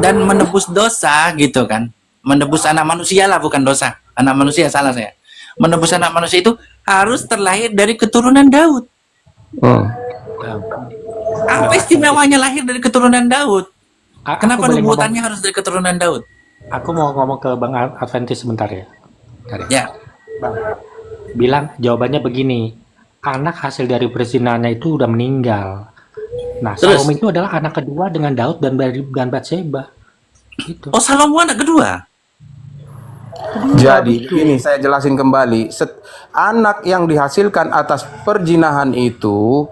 dan menebus dosa gitu kan. Menebus anak manusia lah, bukan dosa. Anak manusia, salah saya. Menebus anak manusia itu harus terlahir dari keturunan Daud. Apa istimewanya lahir dari keturunan Daud? Kenapa nubuatannya harus dari keturunan Daud? Aku mau ngomong ke Bang Adventist sebentar ya. Ya. Bang, bilang jawabannya begini. Anak hasil dari perzinannya itu udah meninggal. Nah, Terus? Salomo itu adalah anak kedua dengan Daud dan Batseba. Gitu. Oh, Salomo anak kedua? Jadi ini saya jelasin kembali. Anak yang dihasilkan atas perzinahan itu,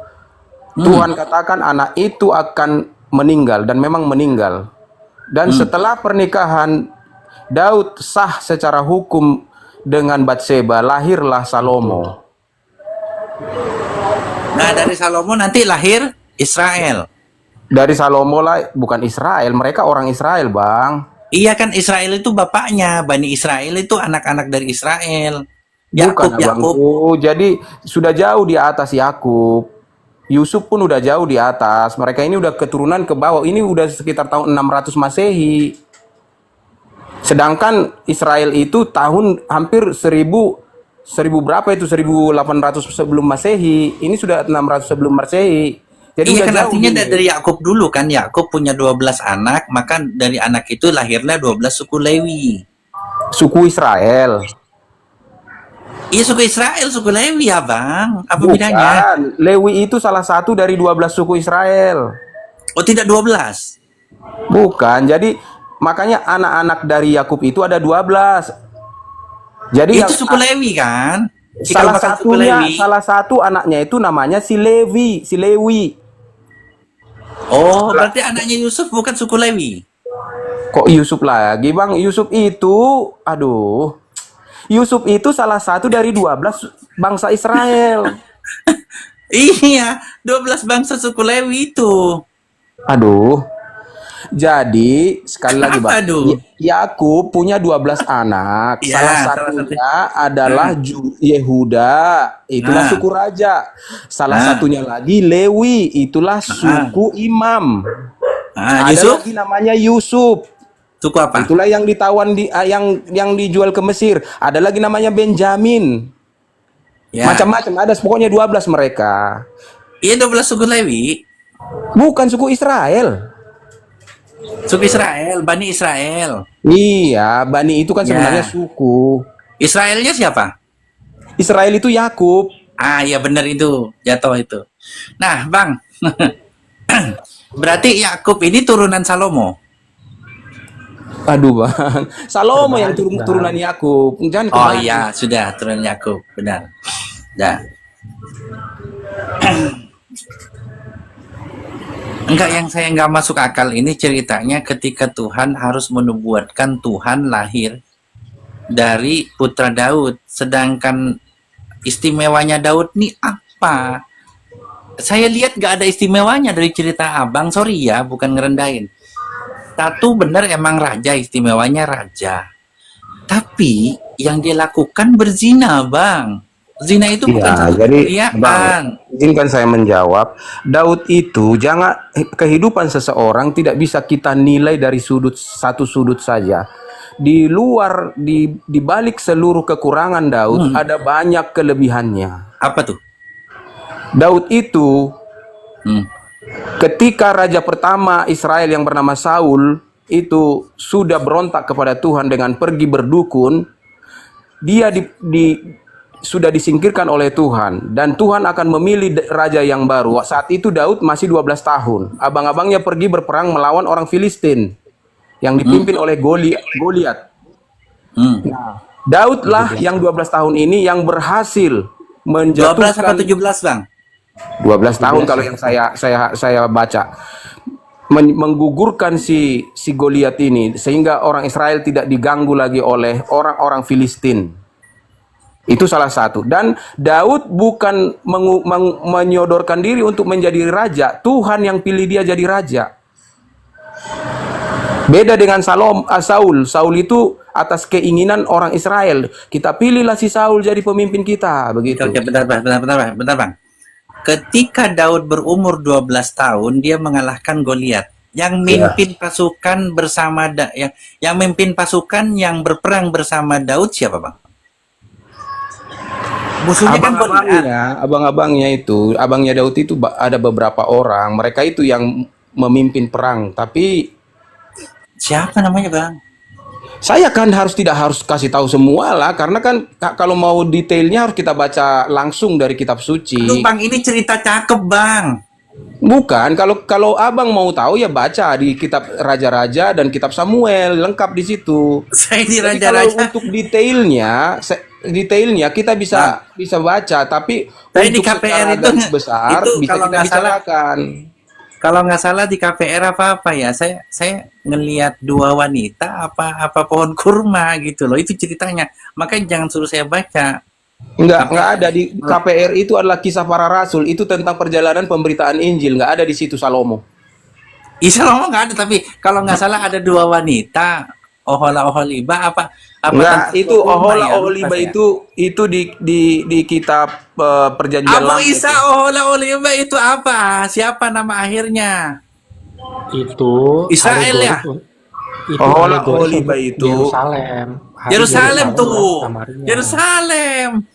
Tuhan katakan anak itu akan meninggal dan memang meninggal. Dan setelah pernikahan Daud sah secara hukum dengan Batseba, lahirlah Salomo. Nah, dari Salomo nanti lahir Israel. Dari Salomo lah, bukan Israel, mereka orang Israel, Bang. Iya kan, Israel itu bapaknya, Bani Israel itu anak-anak dari Israel. Bukan, abangku. Jadi sudah jauh di atas Yakub. Yusuf pun udah jauh di atas. Mereka ini udah keturunan ke bawah. Ini udah sekitar tahun 600 Masehi. Sedangkan Israel itu tahun hampir 1000 berapa itu? 1800 sebelum Masehi. Ini sudah 600 sebelum Masehi. Jadi Iya udah kan, jauh artinya ini. dari Yakub dulu kan. Yakub punya 12 anak, maka dari anak itu lahirlah 12 suku Lewi. Suku Israel. Iya, suku Israel, suku Lewi ya, Bang. Apa Bukan. bedanya? Lewi itu salah satu dari 12 suku Israel. Oh, tidak 12? Bukan. Jadi makanya anak-anak dari Yakub itu ada 12. Jadi Itu suku Lewi kan? salah Cikal bakal suku satunya, Lewi. salah satu anaknya itu namanya si Lewi. Oh, berarti anaknya Yusuf bukan suku Lewi. Kok Yusuf lagi, Bang? Yusuf itu salah satu dari 12 bangsa Israel. Iya, 12 bangsa suku Lewi itu. Jadi sekali lagi, Apa, Bang, Yakub punya 12 anak. Ya, salah salah satunya adalah Yehuda, itulah suku raja. Salah satunya lagi Lewi, itulah suku imam. Ada Yusuf? lagi namanya Yusuf. Suku apa? Itulah yang ditawan yang dijual ke Mesir. Ada lagi namanya Benjamin. Ya. Macam-macam ada, pokoknya 12 mereka. Iya, 12 suku Lewi. Bukan suku Israel. Suku Israel, Bani Israel. Iya, Bani itu kan sebenarnya suku. Israelnya siapa? Israel itu Yakub. Ah, ya benar itu, jatuh itu. Nah, Bang. Berarti Yakub ini turunan Salomo. Aduh, Bang. Salomo yang turunan Yakub. Jangan Oh kebalik. iya, sudah turunan Yakub, benar. Ya. Enggak, yang saya nggak masuk akal ini ceritanya ketika Tuhan harus menubuatkan Tuhan lahir dari putra Daud, sedangkan istimewanya Daud nih apa? Saya lihat nggak ada istimewanya dari cerita Abang, sorry ya, bukan ngerendahin. Satu benar emang raja, istimewanya raja. Tapi yang dia lakukan berzina, Bang. Zina itu bukan Iya, satu jadi keliatan. Bang, izinkan saya menjawab. Daud itu kehidupan seseorang tidak bisa kita nilai dari satu sudut saja. Di balik seluruh kekurangan Daud ada banyak kelebihannya. Apa tuh? Daud itu ketika raja pertama Israel yang bernama Saul itu sudah berontak kepada Tuhan dengan pergi berdukun, dia sudah disingkirkan oleh Tuhan dan Tuhan akan memilih raja yang baru. Saat itu Daud masih 12 tahun. Abang-abangnya pergi berperang melawan orang Filistin yang dipimpin oleh Goliat. Nah, Daudlah yang 12 tahun ini yang berhasil 12 menjatuhkan apa 17, Bang? 12 tahun kalau yang saya baca. Menggugurkan si Goliat ini sehingga orang Israel tidak diganggu lagi oleh orang-orang Filistin. Itu salah satu. Dan Daud bukan menyodorkan diri untuk menjadi raja. Tuhan yang pilih dia jadi raja. Beda dengan Saul. Saul itu atas keinginan orang Israel. Kita pilihlah si Saul jadi pemimpin kita. Begitu. Oke, bentar Bang. Ketika Daud berumur 12 tahun, dia mengalahkan Goliat. Yang mimpin pasukan bersama yang mimpin pasukan yang berperang bersama Daud siapa, Bang? Musuhnya kan abang-abangnya itu, abangnya Daud itu ada beberapa orang. Mereka itu yang memimpin perang. Tapi siapa namanya, Bang? Saya kan tidak harus kasih tahu semua lah, karena kan kalau mau detailnya harus kita baca langsung dari kitab suci. Aduh, Bang, ini cerita cakep, Bang. Bukan, kalau abang mau tahu ya baca di kitab Raja-Raja dan kitab Samuel, lengkap di situ. Saya di Jadi Raja-Raja. kalau untuk detailnya kita bisa baca, tapi saya untuk di KPR secara itu garis besar itu bisa kalau kita nggak salah bicarakan. kalau nggak salah di KPR apa ya, saya ngelihat dua wanita apa pohon kurma gitu loh, itu ceritanya. Makanya jangan suruh saya baca. Enggak ada di KPR. Itu adalah kisah para rasul, itu tentang perjalanan pemberitaan Injil, nggak ada di situ Salomo. Salomo nggak ada, tapi kalau nggak salah ada dua wanita, Ohola Oholiba apa Enggak, itu Ohola ya, Oholiba lupa itu di kitab perjanjian Abu lama. Isa Ohola Oholiba itu apa? Siapa nama akhirnya? Itu Israel ya? Ohola Oholiba itu Yerusalem tuh. Yerusalem.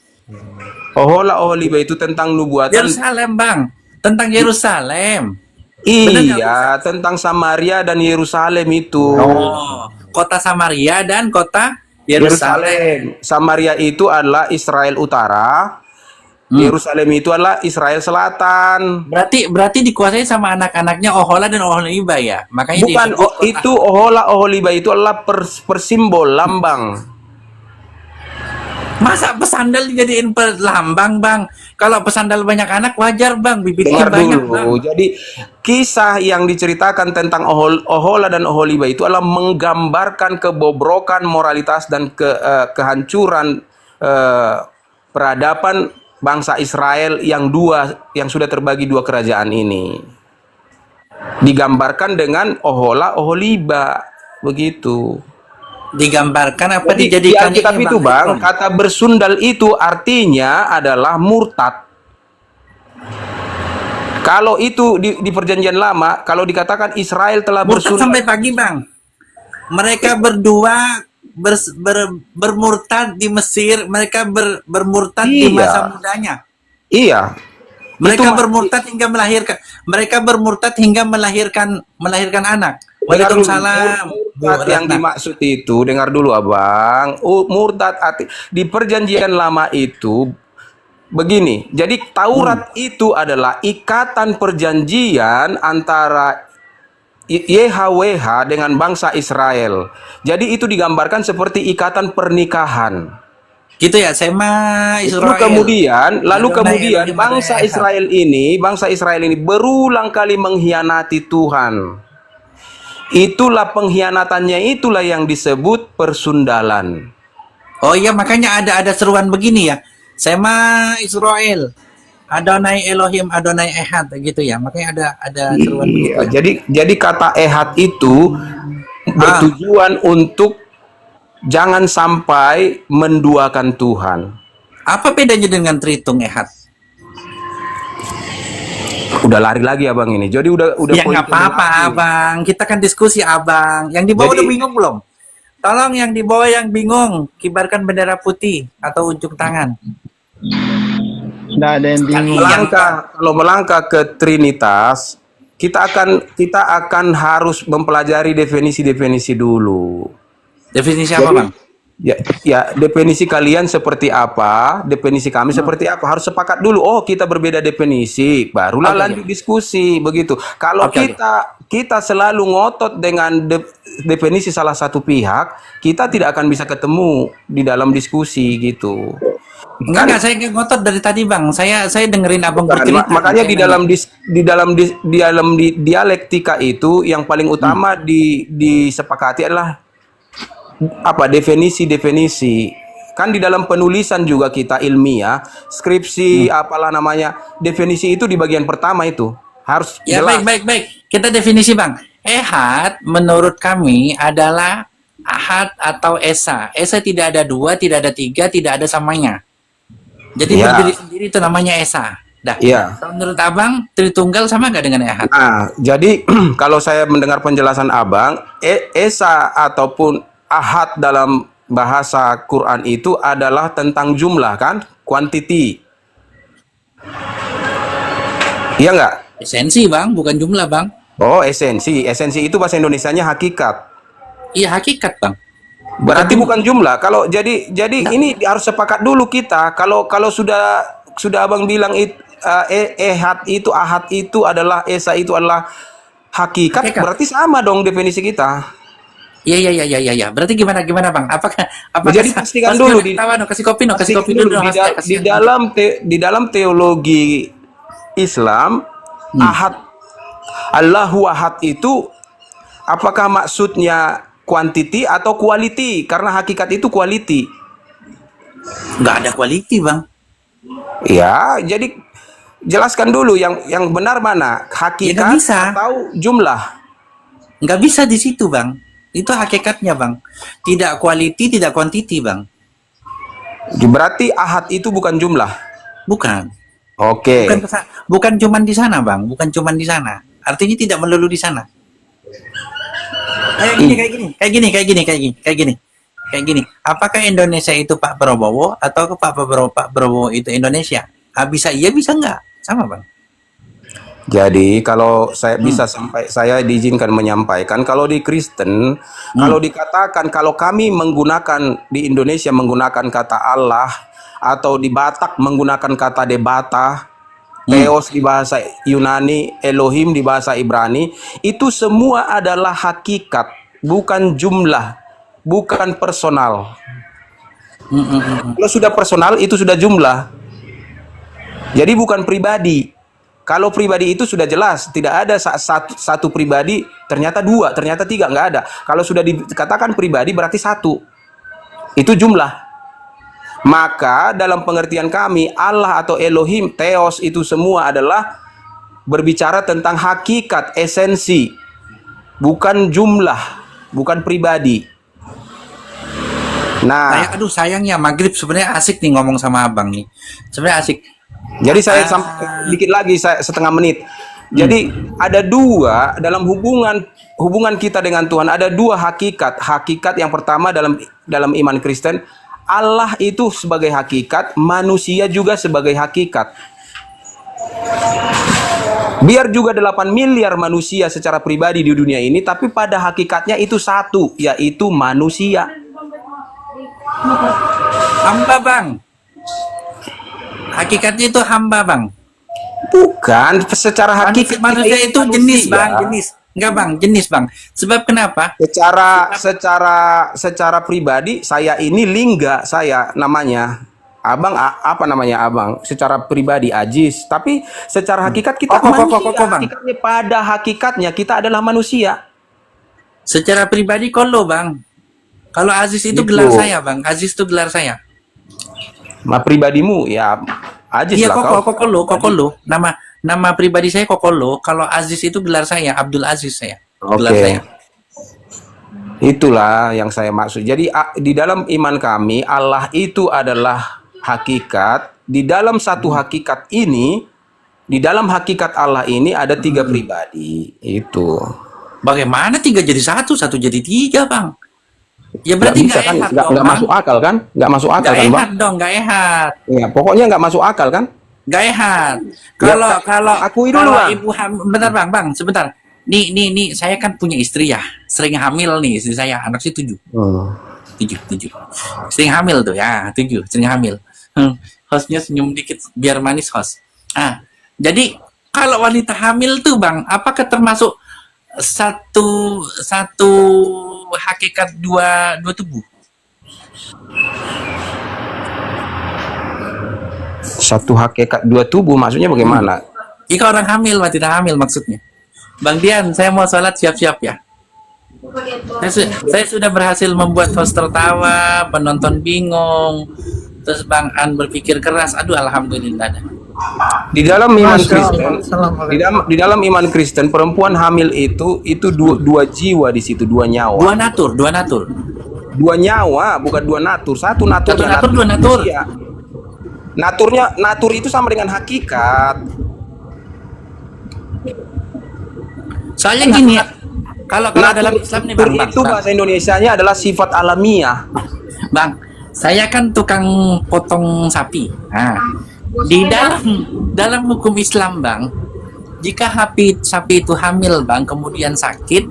Ohola Oholiba itu tentang nubuatan. Yerusalem, Bang. Tentang Yerusalem. Iya, tentang Samaria dan Yerusalem itu. Oh, kota Samaria dan kota Yerusalem. Samaria itu adalah Israel Utara. Yerusalem itu adalah Israel Selatan. Berarti dikuasai sama anak-anaknya Ohola dan Oholiba ya. Makanya bukan itu Ohola Oholiba itu adalah persimbol lambang. Masa pesandal dijadiin lambang, Bang? Kalau pesandal banyak anak wajar, Bang. Bibitnya banyak, Bang. Jadi kisah yang diceritakan tentang Ohola dan Oholiba itu adalah menggambarkan kebobrokan moralitas dan kehancuran peradaban bangsa Israel yang sudah terbagi dua kerajaan ini. Digambarkan dengan Ohola Oholiba, begitu. Digambarkan apa Jadi, dijadikan di Alkitab itu, Bang, kata bersundal itu artinya adalah murtad. Kalau itu di perjanjian lama, kalau dikatakan Israel telah bersundal sampai pagi, Bang. Mereka berdua bermurtad di Mesir, mereka bermurtad di masa mudanya. Iya. Mereka bermurtad hingga melahirkan. Mereka bermurtad hingga melahirkan anak. Waalaikumsalam. Murtad yang dimaksud itu, dengar dulu Abang. Murtad di perjanjian lama itu begini. Jadi Taurat itu adalah ikatan perjanjian antara YHWH dengan bangsa Israel. Jadi itu digambarkan seperti ikatan pernikahan. Gitu ya, Sema Israel. Lalu kemudian bangsa Israel ini berulang kali mengkhianati Tuhan. Itulah pengkhianatannya, itulah yang disebut persundalan. Oh iya, makanya ada seruan begini ya. Sema Israel, Adonai Elohim, Adonai Ehad gitu ya. Makanya ada seruan begitu. Jadi kata Ehad itu bertujuan untuk jangan sampai menduakan Tuhan. Apa bedanya dengan Tritung Ehad? Udah lari lagi Abang ini. Jadi udah ya nggak apa-apa Abang. Kita kan diskusi Abang. Yang di bawah udah bingung belum? Tolong yang di bawah yang bingung, kibarkan bendera putih atau ujung tangan. Nggak ada yang bingung. Kalau melangkah ke Trinitas, kita akan harus mempelajari definisi-definisi dulu. Definisi apa, Bang? Ya, definisi kalian seperti apa, definisi kami seperti apa, harus sepakat dulu. Oh, kita berbeda definisi, barulah lanjut diskusi begitu. Kalau kita selalu ngotot dengan definisi salah satu pihak, kita tidak akan bisa ketemu di dalam diskusi gitu. Enggak, saya ngotot dari tadi, Bang. Saya dengerin Abang bercerita. Makanya di dalam dialektika itu yang paling utama disepakati adalah apa, definisi kan di dalam penulisan juga kita ilmiah skripsi apalah namanya, definisi itu di bagian pertama itu harus ya jelas. Baik kita definisi, Bang. Ehad menurut kami adalah ahad atau esa tidak ada dua, tidak ada tiga, tidak ada samanya, jadi berdiri sendiri, itu namanya esa. Menurut Abang Tritunggal sama nggak dengan ehad? Nah, jadi kalau saya mendengar penjelasan Abang, esa ataupun ahad dalam bahasa Quran itu adalah tentang jumlah, kan? Quantity. Iya nggak? Esensi, Bang, bukan jumlah, Bang. Oh, esensi. Esensi itu bahasa Indonesianya hakikat. Iya, hakikat, Bang. Berarti bukan jumlah. Kalau jadi ini harus sepakat dulu kita. Kalau sudah Abang bilang ehad itu, ahad itu adalah, esa itu adalah hakikat. Berarti sama dong definisi kita. Iya. Berarti gimana, Bang? Apakah jadi pastikan dulu kasih kopi dulu. Di dalam teologi Islam, ahad, Allahu ahad itu apakah maksudnya quantity atau quality? Karena hakikat itu quality. Nggak ada quality, Bang. Ya, jadi jelaskan dulu yang benar mana, hakikat atau jumlah? Nggak bisa di situ, Bang. Itu hakikatnya, Bang. Tidak quality, tidak quantity, Bang. Berarti ahad itu bukan jumlah? Bukan. Oke. Bukan cuman di sana, Bang. Bukan cuman di sana. Artinya tidak melulu di sana. Kayak gini. Apakah Indonesia itu Pak Prabowo atau Pak Prabowo itu Indonesia? Bisa iya, bisa enggak? Sama, Bang. Jadi kalau saya diizinkan menyampaikan, kalau di Kristen, kalau dikatakan, kalau kami menggunakan di Indonesia menggunakan kata Allah, atau di Batak menggunakan kata debata, Theos di bahasa Yunani, Elohim di bahasa Ibrani, itu semua adalah hakikat, bukan jumlah, bukan personal. Kalau sudah personal itu sudah jumlah. Jadi bukan pribadi. Kalau pribadi itu sudah jelas, tidak ada satu pribadi, ternyata dua, ternyata tiga, nggak ada. Kalau sudah dikatakan pribadi berarti satu. Itu jumlah. Maka dalam pengertian kami, Allah atau Elohim, Theos itu semua adalah berbicara tentang hakikat, esensi. Bukan jumlah, bukan pribadi. Nah, sayangnya Maghrib sebenarnya asik nih ngomong sama Abang nih. Sebenarnya asik. Jadi saya dikit lagi, setengah menit. Jadi ada dua dalam hubungan kita dengan Tuhan, ada dua hakikat. Hakikat yang pertama dalam iman Kristen, Allah itu sebagai hakikat, manusia juga sebagai hakikat. Biar juga 8 miliar manusia secara pribadi di dunia ini, tapi pada hakikatnya itu satu, yaitu manusia. Hamba, Bang. Hakikatnya itu hamba, Bang. Bukan, secara hakikat manusia itu jenis, Bang, jenis. Enggak, Bang, jenis, Bang. Sebab kenapa? Secara pribadi saya ini lingga, saya namanya. Abang apa namanya Abang? Secara pribadi Ajis, tapi secara hakikat kita manusia. Hakikatnya, pada hakikatnya kita adalah manusia. Secara pribadi Kolo, Bang. Kalau Aziz itu gelar saya, Bang. Aziz itu gelar saya. Pribadimu ya Aziz lah kau. Kokolo. Nama pribadi saya Kokolo. Kalau Aziz itu gelar saya, Abdul Aziz saya. Gelar saya. Itulah yang saya maksud. Jadi di dalam iman kami, Allah itu adalah hakikat. Di dalam satu hakikat ini, di dalam hakikat Allah ini ada 3 pribadi. Itu. Bagaimana 3 jadi 1, 1 jadi 3, Bang? Ya berarti nggak masuk akal kan? Nggak masuk akal kan, Bang? Nggak ehat. Ya, pokoknya nggak masuk akal kan? Gaihat. Ya, Kalau akui dulu, kalau Bang. ibu hamil, bentar bang, sebentar. Nih, saya kan punya istri ya, sering hamil nih istri saya, anak sih 7. Tujuh. Sering hamil tuh ya, 7, sering hamil. Hostnya senyum dikit biar manis host. Jadi kalau wanita hamil tuh bang, apakah termasuk satu hakikat dua tubuh? Satu hakikat dua tubuh maksudnya bagaimana? Jika orang hamil, wanita hamil maksudnya. Bang Dian, saya mau sholat, siap-siap ya. Saya sudah berhasil membuat host tertawa, penonton bingung, terus Bang An berpikir keras. Aduh, alhamdulillah. Di dalam iman Kristen, di dalam iman Kristen, perempuan hamil itu dua jiwa di situ, dua nyawa. Dua natur. Dua nyawa, bukan dua natur. Satu natur, dua natur. Iya. Natur itu sama dengan hakikat. Soalnya gini, kalau dalam Islam nih bang, itu bahasa Indonesianya adalah sifat alamiah. Bang, saya kan tukang potong sapi. Nah, di dalam hukum Islam bang, jika sapi itu hamil bang, kemudian sakit,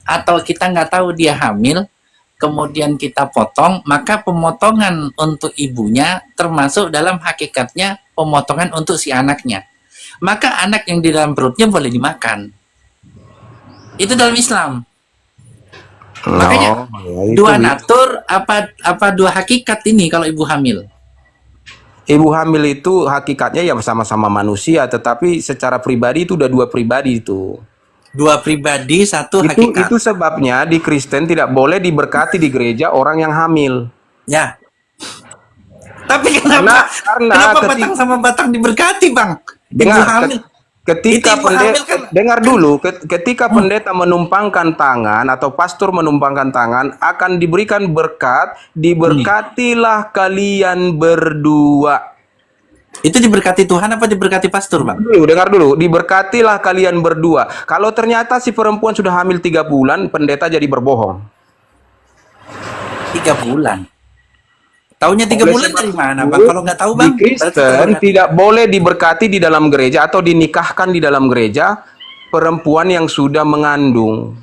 atau kita nggak tahu dia hamil, kemudian kita potong, maka pemotongan untuk ibunya termasuk dalam hakikatnya pemotongan untuk si anaknya. Maka anak yang di dalam perutnya boleh dimakan. Itu dalam Islam. Makanya dua natur apa dua hakikat ini kalau ibu hamil? Ibu hamil itu hakikatnya ya sama-sama manusia, tetapi secara pribadi itu udah dua pribadi itu. Dua pribadi, satu hakikat. Itu sebabnya di Kristen tidak boleh diberkati di gereja orang yang hamil. Ya. Tapi kenapa batang sama batang diberkati, Bang? Ketika pendeta, dengar dulu, ketika pendeta menumpangkan tangan atau pastor menumpangkan tangan, akan diberikan berkat, diberkatilah kalian berdua. Itu diberkati Tuhan apa diberkati pastor, Bang? Dengar dulu, diberkatilah kalian berdua. Kalau ternyata si perempuan sudah hamil 3 bulan, pendeta jadi berbohong. 3 bulan? Taunya 3 bulan dari mana, Bang? Kalau nggak tahu, Bang? Di Kristen tidak boleh diberkati di dalam gereja atau dinikahkan di dalam gereja perempuan yang sudah mengandung.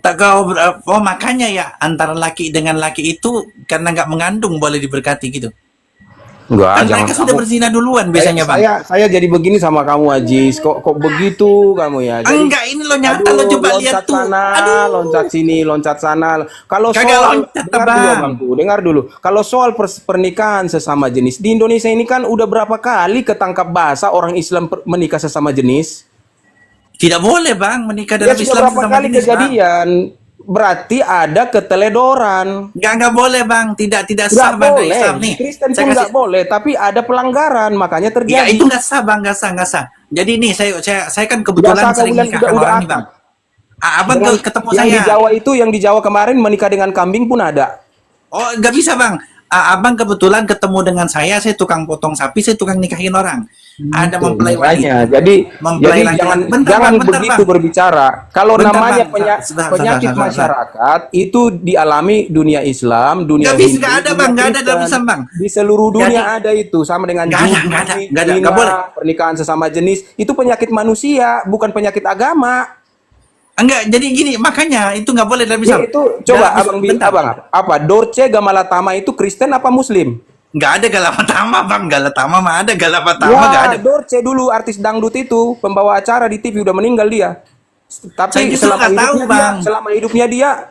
Oh, makanya ya antara laki dengan laki itu karena nggak mengandung boleh diberkati gitu. Enggak, kan mereka sudah berzina duluan biasanya, Bang. Saya jadi begini sama kamu, Ajis. Kok begitu kamu ya? Jadi, enggak, ini lo nyata, lo coba lihat tuh. Sana, loncat sini, loncat sana. Kalau soal dengar dulu. Kalau soal pernikahan sesama jenis di Indonesia ini kan udah berapa kali ketangkap basah orang Islam menikah sesama jenis? Tidak boleh, Bang, menikah dalam Islam sesama kali jenis, kejadian. Bang. Berarti ada keteledoran. Nggak boleh, Bang. Tidak sah, Bang, dari Islam nih. Kristen pun nggak boleh, tapi ada pelanggaran, makanya terjadi. Ya, itu nggak sah, Bang, nggak sah. Jadi nih, saya kan kebetulan sering nikahkan orang nih, Bang. Abang ketemu saya. Yang di Jawa kemarin menikah dengan kambing pun ada. Oh, nggak bisa, Bang. Abang kebetulan ketemu dengan saya tukang potong sapi, saya tukang nikahin orang. Ada mempelai wanita. Jadi jangan begitu berbicara. Kalau namanya penyakit masyarakat itu dialami dunia Islam, dunia Hindu. Nggak ada, Bang. Nggak ada dalam Islam, Bang. Di seluruh dunia ada itu, sama dengan nggak boleh. Pernikahan sesama jenis itu penyakit manusia, bukan penyakit agama. Enggak, jadi gini, makanya itu nggak boleh dalam Islam. Ya, itu coba abang apa Dorce Gamalatama itu Kristen apa Muslim? Nggak ada Galatama, Bang. Galatama mah ada, Galatama nggak ada. Dorce dulu artis dangdut itu, pembawa acara di TV, udah meninggal dia. Tapi selama hidupnya dia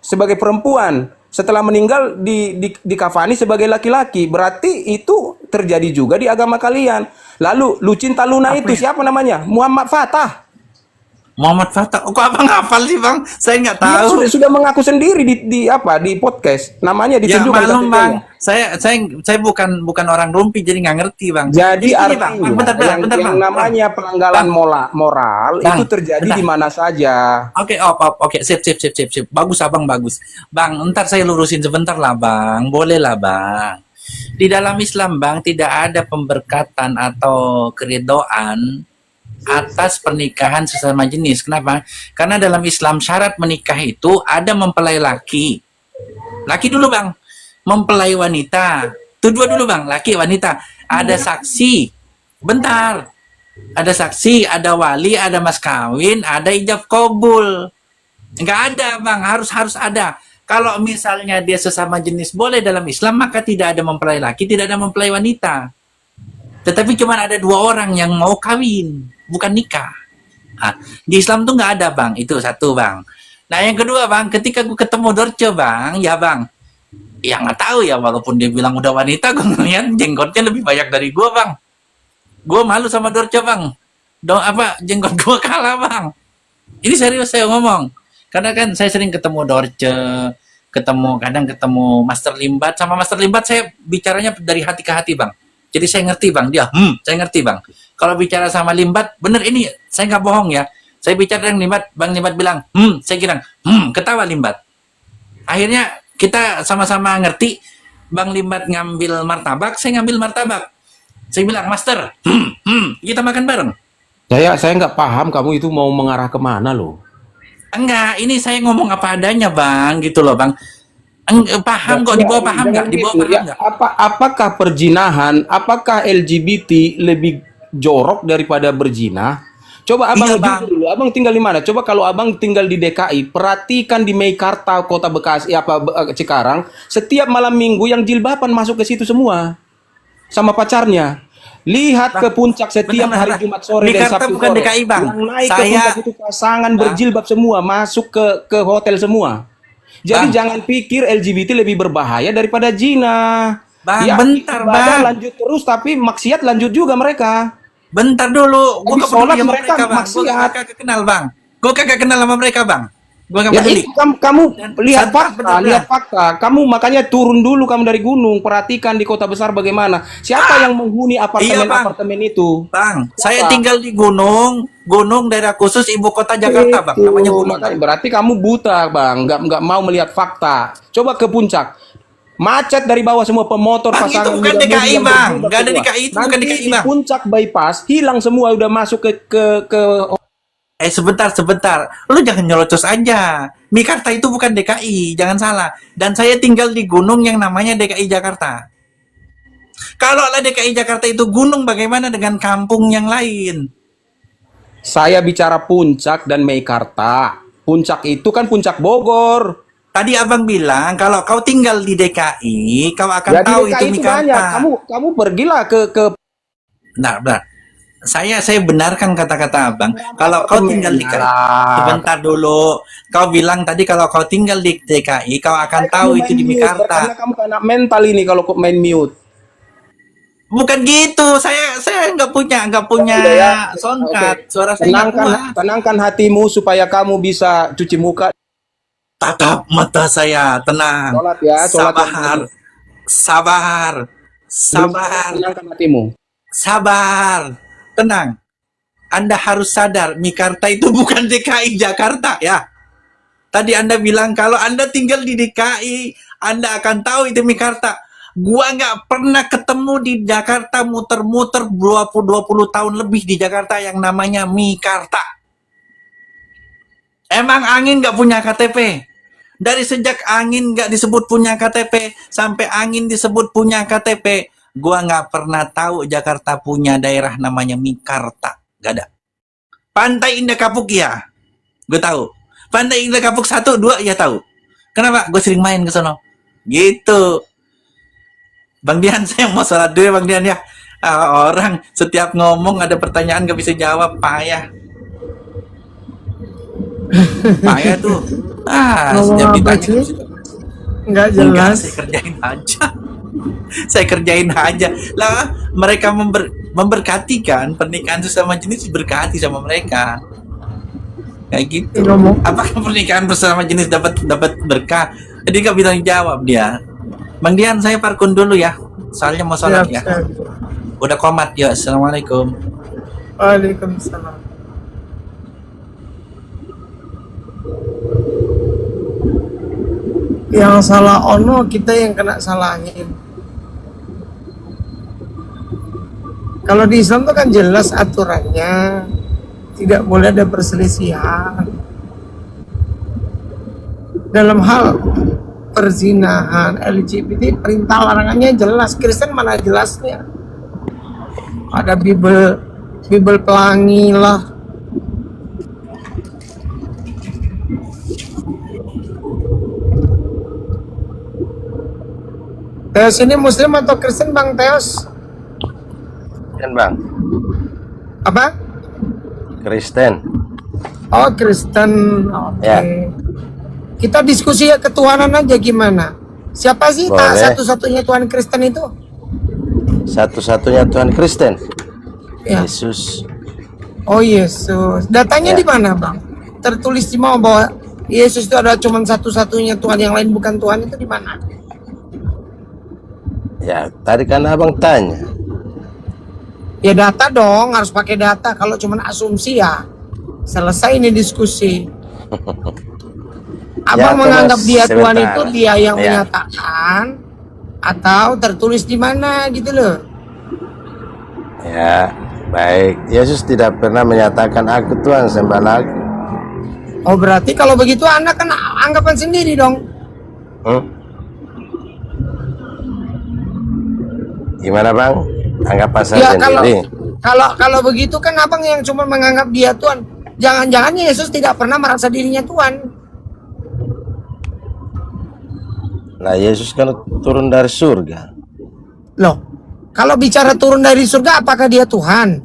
sebagai perempuan, setelah meninggal di kafani sebagai laki-laki. Berarti itu terjadi juga di agama kalian. Lalu Lucinta Luna itu siapa namanya? Muhammad Fatah. Muhammad Fatah. Kok abang hafal sih, Bang? Saya nggak tahu. Dia sudah mengaku sendiri di podcast. Namanya ditunjukkan. Ya malum, Bang. Saya bukan orang rumpi, jadi nggak ngerti, Bang. Jadi artinya yang namanya pelanggaran moral itu terjadi di mana saja. Oke, sip. Bagus, Abang, bagus. Bang, ntar saya lurusin sebentar lah, Bang. Boleh lah, Bang. Di dalam Islam, Bang, tidak ada pemberkatan atau keridhaan atas pernikahan sesama jenis. Kenapa? Karena dalam Islam syarat menikah itu ada mempelai laki dulu, Bang, mempelai wanita. Itu dua dulu, Bang, laki wanita. Ada saksi Bentar. Ada saksi, ada wali, ada mas kawin, ada ijab kabul. Enggak ada, Bang. Harus ada. Kalau misalnya dia sesama jenis boleh dalam Islam, maka tidak ada mempelai laki, tidak ada mempelai wanita. Tetapi cuma ada 2 orang yang mau kawin, bukan nikah. Nah, di Islam tuh nggak ada, Bang. Itu satu, Bang. Nah, yang kedua, Bang, ketika gue ketemu Dorce, Bang, ya Bang, ya nggak tahu ya, walaupun dia bilang udah wanita, gue ngeliat jenggotnya lebih banyak dari gue, Bang. Gue malu sama Dorce, Bang. Jenggot gue kalah, Bang. Ini serius saya ngomong. Karena kan saya sering ketemu Dorce, kadang ketemu Master Limbat. Sama Master Limbat saya bicaranya dari hati ke hati, Bang. Jadi saya ngerti, Bang. Saya ngerti, Bang. Kalau bicara sama Limbat, bener ini, saya nggak bohong ya. Saya bicara dengan Limbat, Bang Limbat bilang, saya kira, ketawa Limbat. Akhirnya kita sama-sama ngerti, Bang Limbat ngambil martabak, saya ngambil martabak. Saya bilang, Master, kita makan bareng. Saya nggak paham kamu itu mau mengarah kemana loh. Enggak, ini saya ngomong apa adanya, Bang, gitu loh, Bang. Paham kok, dibawa paham nggak? Dibawa paham nggak? Apakah perzinahan, apakah LGBT lebih jorok daripada berzina? Coba abang jujur dulu, abang tinggal di mana? Coba kalau abang tinggal di DKI, perhatikan di Meikarta, Kota Bekasi, Cikarang, setiap malam minggu yang jilbaban masuk ke situ semua, sama pacarnya. Lihat ke puncak setiap hari Jumat sore dan Sabtu bukan sore. DKI, Bang. Yang naik ke puncak itu pasangan berjilbab semua, masuk ke hotel semua. Jadi jangan pikir LGBT lebih berbahaya daripada zina. Bang, ya, bentar, Bang. Lanjut terus, tapi maksiat lanjut juga mereka. Bentar dulu, gue sholat sama mereka maksiat. Gue kagak kenal, Bang. Gue kagak kenal sama mereka, Bang. Gue nggak Ya peduli. itu kamu lihat fakta, Kamu makanya turun dulu kamu dari gunung, perhatikan di kota besar bagaimana. Siapa yang menghuni apartemen itu? Bang, saya tinggal di gunung daerah khusus ibu kota Jakarta, Bang. Namanya gunung. Berarti kamu buta, Bang. Nggak mau melihat fakta. Coba ke puncak. Macet dari bawah semua pemotor, Bang, pasangan. itu bukan DKI, Bang. Nggak ada DKI, itu bukan DKI, Bang. Di puncak bypass hilang semua, udah masuk ke sebentar. Lu jangan nyerocos aja. Meikarta itu bukan DKI, jangan salah. Dan saya tinggal di gunung yang namanya DKI Jakarta. Kalau lah DKI Jakarta itu gunung, bagaimana dengan kampung yang lain? Saya bicara puncak dan Meikarta. Puncak itu kan puncak Bogor. Tadi abang bilang kalau kau tinggal di DKI, kau akan tahu itu Meikarta. Kamu pergilah ke. Nah, saya benarkan kata-kata abang. Kalau kau tinggal di DKI, sebentar dulu. Kau bilang tadi kalau kau tinggal di DKI, kau akan tahu itu di Meikarta. Karena kamu kena mental ini kalau kau main mute. Bukan gitu. Saya nggak punya soundcard. Suara saya tenangkan hatimu supaya kamu bisa cuci muka. Tatap mata saya, tenang. Sholat ya, sabar. Tenangkan hatimu. Sabar, tenang. Anda harus sadar, Meikarta itu bukan DKI Jakarta ya. Tadi Anda bilang kalau Anda tinggal di DKI, Anda akan tahu itu Meikarta. Gua nggak pernah ketemu di Jakarta, muter-muter 20 tahun lebih di Jakarta yang namanya Meikarta. Emang angin nggak punya KTP? Dari sejak angin nggak disebut punya KTP sampai angin disebut punya KTP, gua nggak pernah tahu Jakarta punya daerah namanya Meikarta. Gak ada. Pantai Indah Kapuk ya, gue tahu. Pantai Indah Kapuk 1, 2 ya tahu. Kenapa? Gue sering main ke sono. Gitu. Bang Dian, saya mau sholat dulu ya Bang Dian ya. Orang setiap ngomong ada pertanyaan gak bisa jawab, payah. Payah tuh. Setiap ditanya nggak jelas. Saya kerjain aja. Lah mereka memberkati kan, pernikahan sesama jenis berkati sama mereka. Kayak gitu. Apakah pernikahan bersama jenis dapat berkah? Jadi nggak bilang jawab dia. Bang Dian, saya parkun dulu ya. Soalnya mau sholat ya. Udah komat ya. Assalamualaikum. Waalaikumsalam. Yang salah ono, kita yang kena salahin. Kalau di Islam itu kan jelas aturannya, tidak boleh ada perselisihan. Dalam hal perzinahan, LGBT, perintah larangannya jelas. Kristen mana jelasnya? Ada Bible Pelangi lah. Teos ini Muslim atau Kristen Bang Teos? Kan Bang, Apa? Kristen. Oh Kristen. Oke. Ya. Kita diskusi ya ketuhanan aja gimana? Siapa sih Boleh. satu-satunya Tuhan Kristen itu? Satu-satunya Tuhan Kristen. Ya. Yesus. Oh Yesus. Datanya Ya. di mana Bang? Tertulis di mana bahwa Yesus itu adalah cuma satu-satunya Tuhan, yang lain bukan Tuhan, itu di mana? Ya, tadi kan abang tanya. Ya data dong, harus pakai data. Kalau cuma asumsi ya selesai ini diskusi. Abang menganggap dia Tuhan itu dia yang menyatakan atau tertulis di mana gitu loh. Ya, baik. Yesus tidak pernah menyatakan aku Tuhan, sembahlah aku. Oh berarti kalau begitu Anda kan anggapan sendiri dong. Gimana Bang? Anggapan saya Ya sendiri. kalau begitu kan abang yang cuma menganggap dia Tuhan. Jangan-jangan Yesus tidak pernah merasa dirinya Tuhan. Nah, Yesus kan turun dari surga. Loh, kalau bicara turun dari surga, apakah dia Tuhan?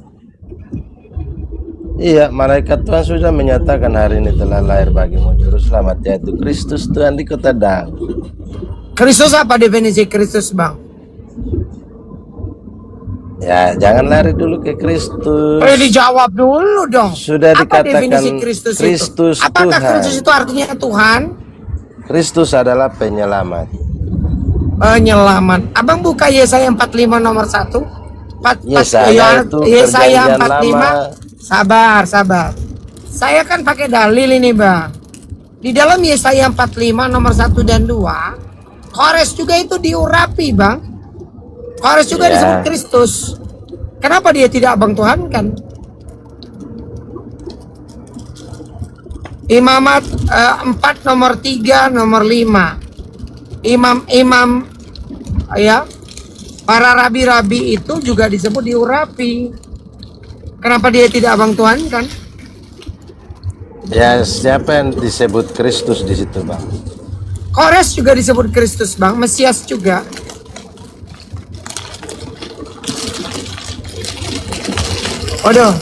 Iya, malaikat Tuhan sudah menyatakan hari ini telah lahir bagimu juru selamat, yaitu Kristus Tuhan di kota Daud. Kristus apa definisi Kristus Bang? Ya, jangan lari dulu ke Kristus. Dijawab dulu dong. Sudah Apa dikatakan definisi Kristus itu? Kristus Apakah Tuhan. Kristus itu artinya Tuhan? Kristus adalah penyelamat. Penyelamat. Abang buka Yesaya 45 nomor 1. Yesaya itu Yesaya perjanjian 45. lama. Sabar. Saya kan pakai dalil ini Bang. Di dalam Yesaya 45 nomor 1 dan 2, Kores juga itu diurapi Bang. Kores juga disebut Kristus. Kenapa dia tidak Abang Tuhan kan? Imamat 4 nomor 3 nomor 5. Imam ya, para rabi-rabi itu juga disebut diurapi. Kenapa dia tidak Abang Tuhan kan? Ya, siapa yang disebut Kristus di situ, Bang? Kores juga disebut Kristus Bang, Mesias juga. Waduh.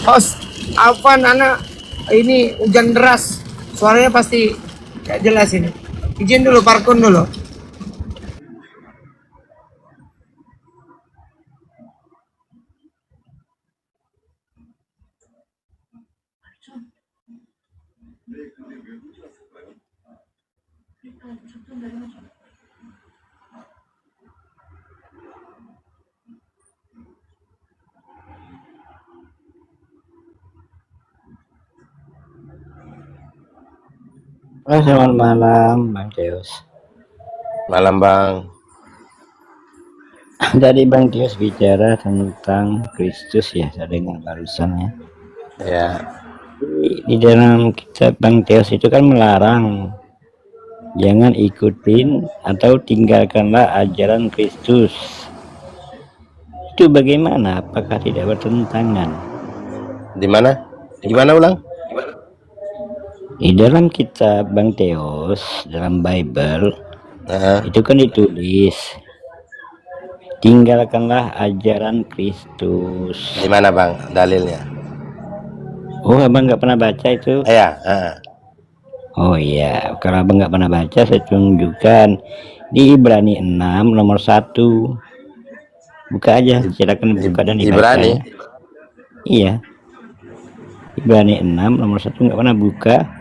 Host, Alvan, anak ini hujan deras, suaranya pasti gak jelas ini. Izin dulu, parkun dulu. Selamat malam Bang Teos. Malam Bang. Tadi Bang Teos bicara tentang Kristus ya, saya dengar barusan ya. Ya. Di dalam kitab Bang Teos itu kan melarang jangan ikutin atau tinggalkanlah ajaran Kristus. Itu bagaimana? Apakah tidak bertentangan? Di mana? Gimana ulang? Di dalam kitab Bang Teos, dalam Bible, itu kan ditulis tinggalkanlah ajaran Kristus. Di mana Bang dalilnya? Oh, abang nggak pernah baca itu? Iya. Oh iya, kalau abang nggak pernah baca, saya tunjukkan di Ibrani 6 nomor 1. Buka aja, silakan buka dan dibaca. Ibrani? Iya. Ibrani 6 nomor 1 nggak pernah buka.